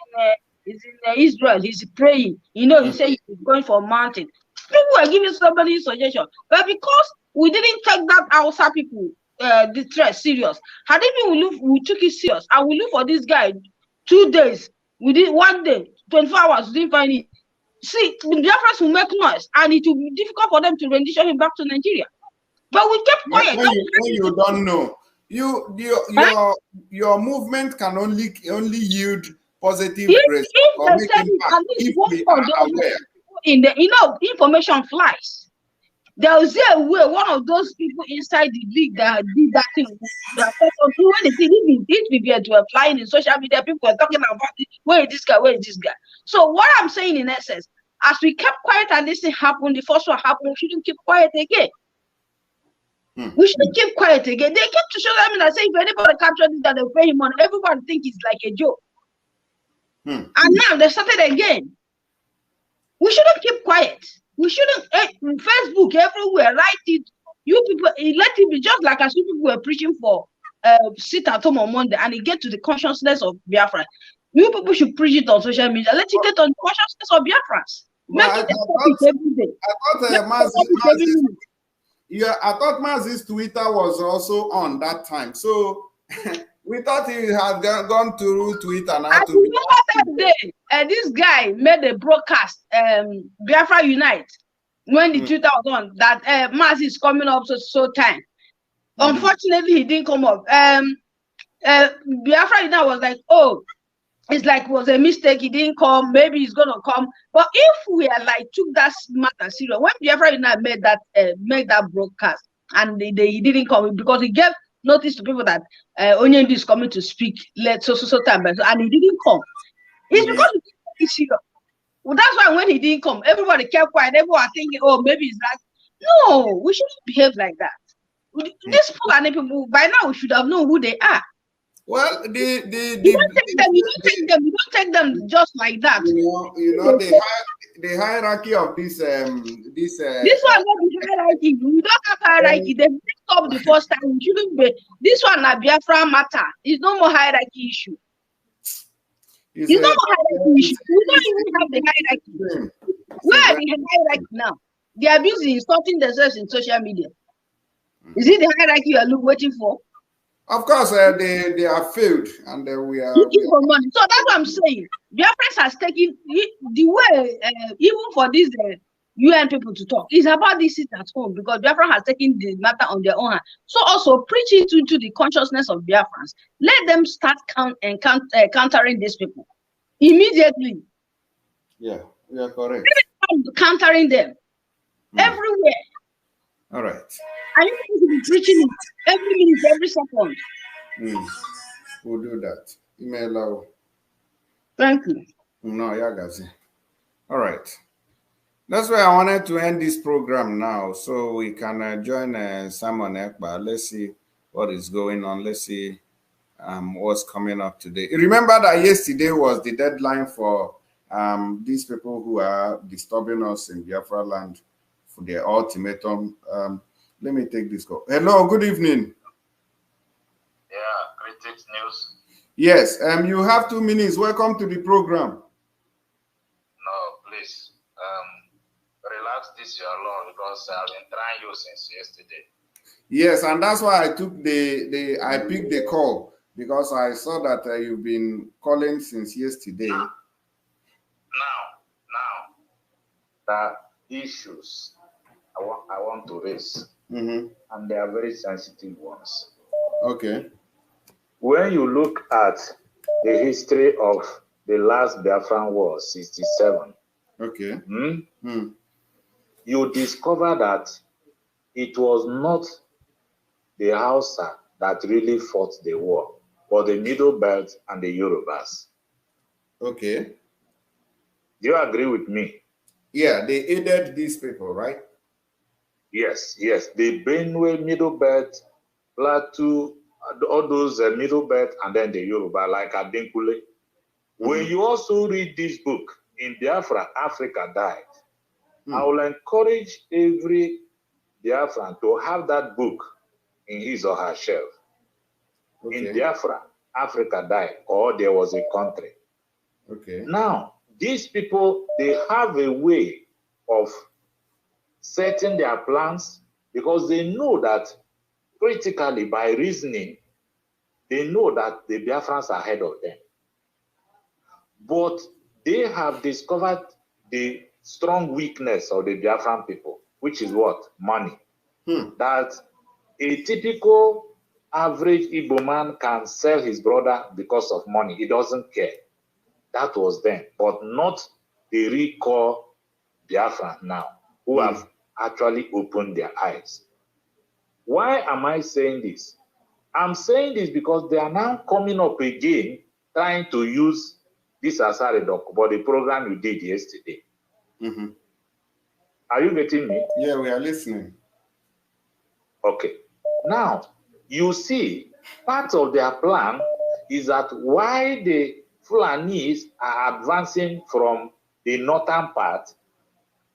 in Israel. He's praying. He said he's going for a mountain. People were giving somebody suggestion, but because we didn't take that outside people the threat serious. Had it been we took it serious, and we look for this guy 2 days. We did 1 day, 24 hours. We didn't find it. See, the Biafrans will make noise, and it will be difficult for them to rendition him back to Nigeria. But we kept quiet. When you don't know, your movement can only yield positive response if we are aware. In the information flies. There was a way one of those people inside the league that did that thing. These people were flying in social media. People were talking about it. Where is this guy? Where is this guy? So what I'm saying in essence, as we kept quiet and this thing happened, the first one happened, we shouldn't keep quiet again. We shouldn't keep quiet again. They kept to show them that say if anybody captured this, that they'll pay him money. Everybody think it's like a joke. And now they started again. We shouldn't keep quiet. We shouldn't, Facebook, everywhere, write it. You people, let it be just like as you people were preaching for sit at home on Monday and it get to the consciousness of Biafra. You people should preach it on social media. Let it get on the consciousness of Biafrans. Make it a topic every day. I thought Mazi's Twitter was also on that time. So we thought he had gone through Twitter now. I remember that day, this guy made a broadcast, Biafra Unite, when the Twitter was on, that Mazi is coming up so time. Unfortunately, he didn't come up. Biafra Unite was like, oh, it's like it was a mistake. He didn't come. Maybe he's gonna come. But if we are like took that matter serious, when Biafra Unite made that broadcast and he didn't come because he gave notice to people that Onyendi is coming to speak so time, and he didn't come. It's because he didn't take it serious. Well, that's why when he didn't come, everybody kept quiet. Everyone thinking, oh, maybe it's like, no, we shouldn't behave like that. These Fulani people, by now, we should have known who they are. Well, you don't take them just like that. You know the hierarchy of this one not the hierarchy. We don't have hierarchy. They mixed up the first time. We shouldn't be. This one na Biafra matter. It's no more hierarchy issue. It's no more hierarchy issue. We don't even have the hierarchy. Where are the hierarchy now? They are busy insulting themselves in social media. Is it the hierarchy you are waiting for? Of course, they are failed, and we are looking for money. So that's what I'm saying. Biafrans has taken the way, even for these UN people to talk. It's about this sit at home because Biafra has taken the matter on their own hand. So also preach it into the consciousness of Biafrans. Let them start countering these people immediately. Yeah, we are correct. Countering them everywhere. All right. I need to be preaching it every minute, every second. We'll do that. Email out. Thank you. No, Yagazi. All right. That's why I wanted to end this program now so we can join Simon Ekba. Let's see what is going on. Let's see what's coming up today. Remember that yesterday was the deadline for these people who are disturbing us in Biafra land for their ultimatum. Let me take this call. Hello, good evening. Yeah, critics news. Yes, you have 2 minutes. Welcome to the program. No, please. Relax this your alone because I've been trying you since yesterday. Yes, and that's why I took I picked the call because I saw that you've been calling since yesterday. Now, there are issues I want to raise, and they are very sensitive ones. Okay. When you look at the history of the last Biafran war, 67, okay, you discover that it was not the Hausa that really fought the war, but the Middle Belt and the Yorubas. Okay. Do you agree with me? Yeah, they aided these people, right? Yes, yes. The Benue, Middle Belt, Plateau, all those Middle Belt, and then the Yoruba, like Adenkule. When you also read this book, In Biafra, Africa Died, I will encourage every Biafran to have that book in his or her shelf. In Biafra, Africa Died, or There Was a Country. Okay. Now, these people, they have a way of setting their plans because they know that critically, by reasoning, they know that the Biafrans are ahead of them. But they have discovered the strong weakness of the Biafran people, which is what? Money. That a typical average Igbo man can sell his brother because of money. He doesn't care. That was then, but not the real core Biafran now, who have actually opened their eyes. Why am I saying this? I'm saying this because they are now coming up again, trying to use this Asari Dokubo, the program you did yesterday. Are you getting me? Yeah, we are listening. Okay. Now, you see, part of their plan is that why the Fulanis are advancing from the northern part,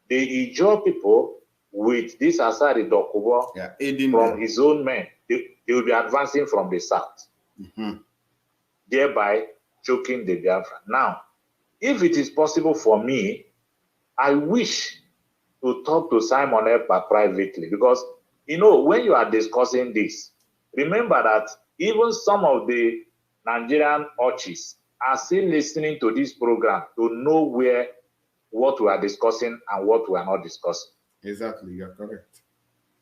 the Ijaw people with this Asari Dokubo from his own men, they will be advancing from the south, thereby choking the Biafra. Now, if it is possible for me, I wish to talk to Simon Ekpa privately because, you know, when you are discussing this, remember that even some of the Nigerian archies are still listening to this program to know what we are discussing and what we are not discussing. Exactly, you're correct.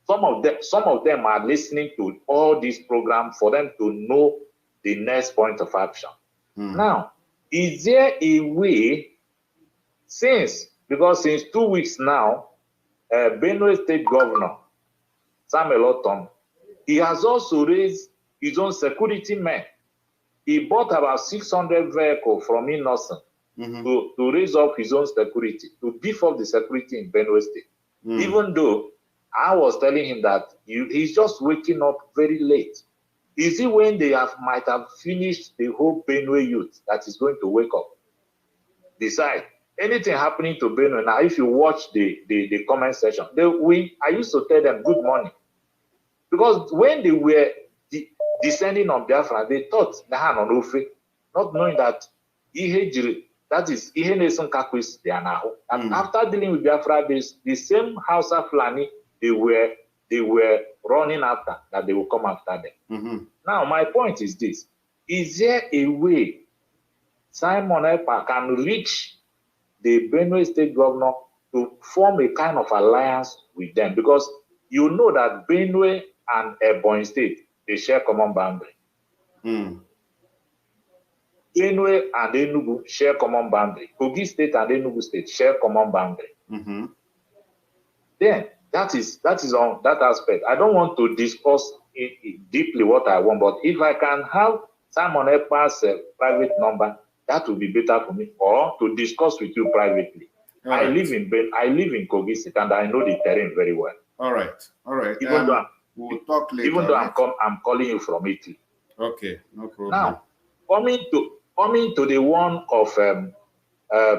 Some of them are listening to all these programs for them to know the next point of action. Now, is there a way, because since 2 weeks now, Benue State Governor Samuel Otom, he has also raised his own security men. He bought about 600 vehicles from Innocent to raise up his own security, to beef up the security in Benue State. Even though I was telling him that he's just waking up very late. Is it when they might have finished the whole Benue youth that is going to wake up? Besides, anything happening to Benue now, if you watch the comment section, I used to tell them good morning. Because when they were descending on Biafra, they thought not knowing that that is and after dealing with Biafra, the same Hausa Fulani they were running after, that they will come after them. Now, my point is this: is there a way Simon Ekpa can reach the Benue State Governor to form a kind of alliance with them? Because you know that Benue and Ebonyi State, they share common boundary. Benue and Enugu share common boundary. Kogi State and Enugu State share common boundary. Then, That is on that aspect. I don't want to discuss deeply what I want, but if I can have Simon Ekpa's private number, that would be better for me, or to discuss with you privately. I live in Kogi State, and I know the terrain very well. All right. We'll talk later. Even though I'm calling you from Italy. Okay, no problem. Now, coming to the one of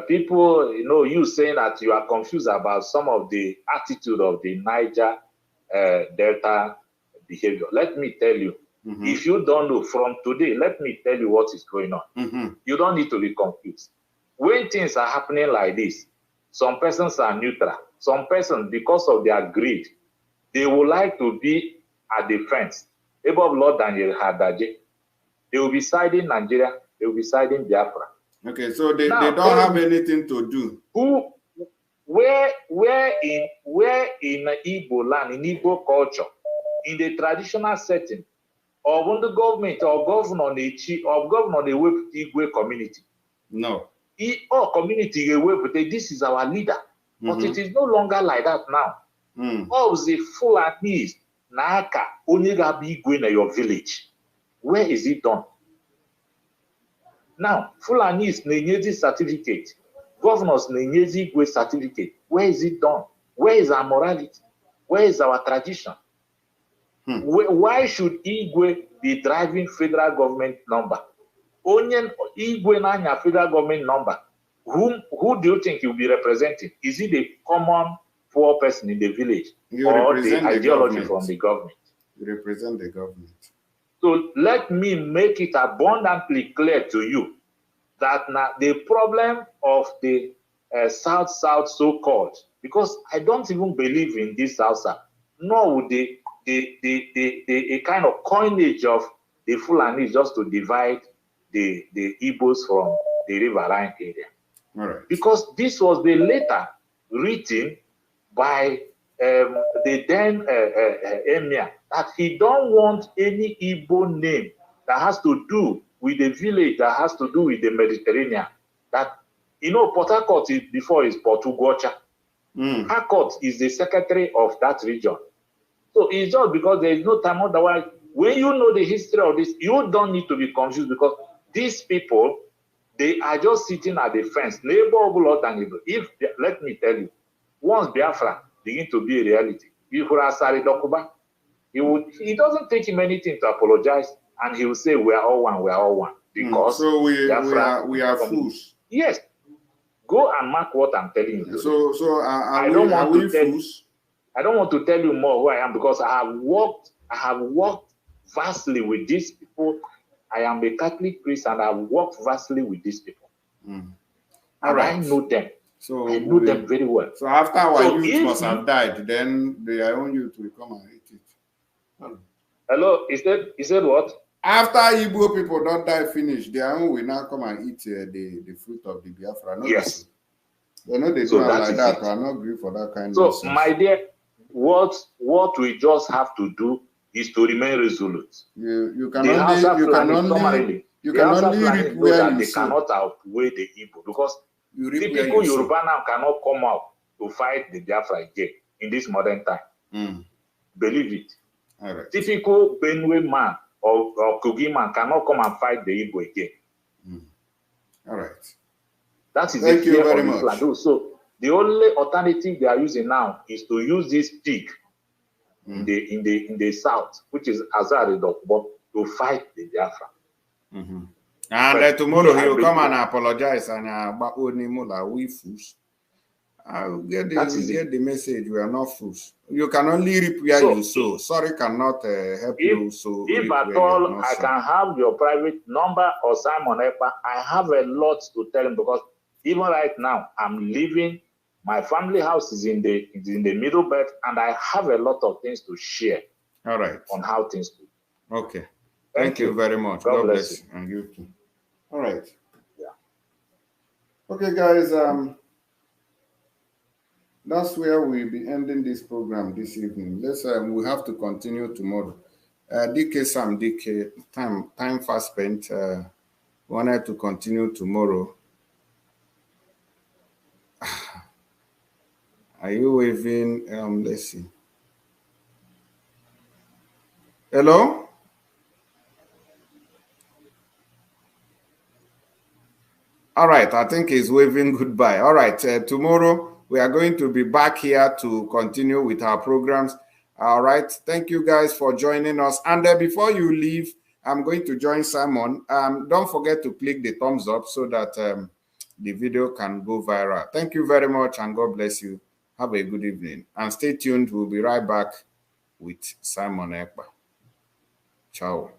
people, you saying that you are confused about some of the attitude of the Niger Delta behavior. Let me tell you, if you don't know from today, let me tell you what is going on. You don't need to be confused. When things are happening like this, some persons are neutral. Some persons, because of their greed, they would like to be at the fence. Above Lord Daniel Hadaje, they will be siding Nigeria, they will be siding Biafra. Okay, so they don't have anything to do. Where in Igbo land, in Igbo culture, in the traditional setting, or when the government or governor they work with Igwe community. No. Community this is our leader. But it is no longer like that now. All the Fulanis, Naka, only Gabi Igwe in your village. Where is it done? Now, Fulanis Nenyezi certificate, governors Nenyezi Igwe certificate. Where is it done? Where is our morality? Where is our tradition? Why should Igwe be driving federal government number? Only Igwe Nanya federal government number. Who do you think you'll be representing? Is it the common poor person in the village, or the ideology from the government? You represent the government. So let me make it abundantly clear to you that now the problem of the South so-called, because I don't even believe in this South, nor would a kind of coinage of the Fulani just to divide the Igbos from the riverine area. All right. Because this was the letter written by the then emir, that he don't want any Igbo name that has to do with the village, that has to do with the Mediterranean. That, Port Harcourt before is Port Ugocha. Harcourt is the secretary of that region. So it's just because there is no time. Otherwise, when you know the history of this, you don't need to be confused, because these people, they are just sitting at the fence. Let me tell you, once Biafra begin to be a reality, he doesn't take him anything to apologize, and he will say, we are all one, because so we are fools. Yes, go and mark what I'm telling you. So I don't want to tell you more who I am, because I have worked vastly with these people. I am a Catholic priest, and I've worked vastly with these people. All right. I know them. So I know them very well. So after our youth must have died, then their own youth will come and eat it. Hello, is that what? After Igbo people don't die finish, their own will now come and eat the fruit of the Biafra. No, yes. They know they do like that. I'm not agree for that kind of So, my dear, what we just have to do is to remain resolute. You can only reap where you they sow. cannot outweigh the Igbo, because typical Yoruba now cannot come out to fight the Biafra again in this modern time. Believe it. All right. Typical Benue man or Kogi man cannot come and fight the Igbo again. All right. That is Thank you very much. So the only alternative they are using now is to use this pig in the south, which is Azari Dokbo, to fight the Biafra. And tomorrow he will come and apologize and we fools. I'll get the message. We are not fools. You can only reap where you sow. Sorry cannot help you. So if at all I can have your private number or Simon Ekpa, I have a lot to tell him, because even right now I'm living. My family house is in the middle belt, and I have a lot of things to share. All right. On how things go. Okay. Thank you very much. God bless you. And you too. All right. Yeah. Okay, guys. That's where we'll be ending this program this evening. We have to continue tomorrow. DK Sam, DK, time fast spent. Wanted to continue tomorrow. Are you waving? Let's see. Hello? All right, I think he's waving goodbye. All right, tomorrow we are going to be back here to continue with our programs. All right, thank you guys for joining us. And before you leave, I'm going to join Simon. Don't forget to click the thumbs up so that the video can go viral. Thank you very much and God bless you. Have a good evening. And stay tuned. We'll be right back with Simon Ekpa. Ciao.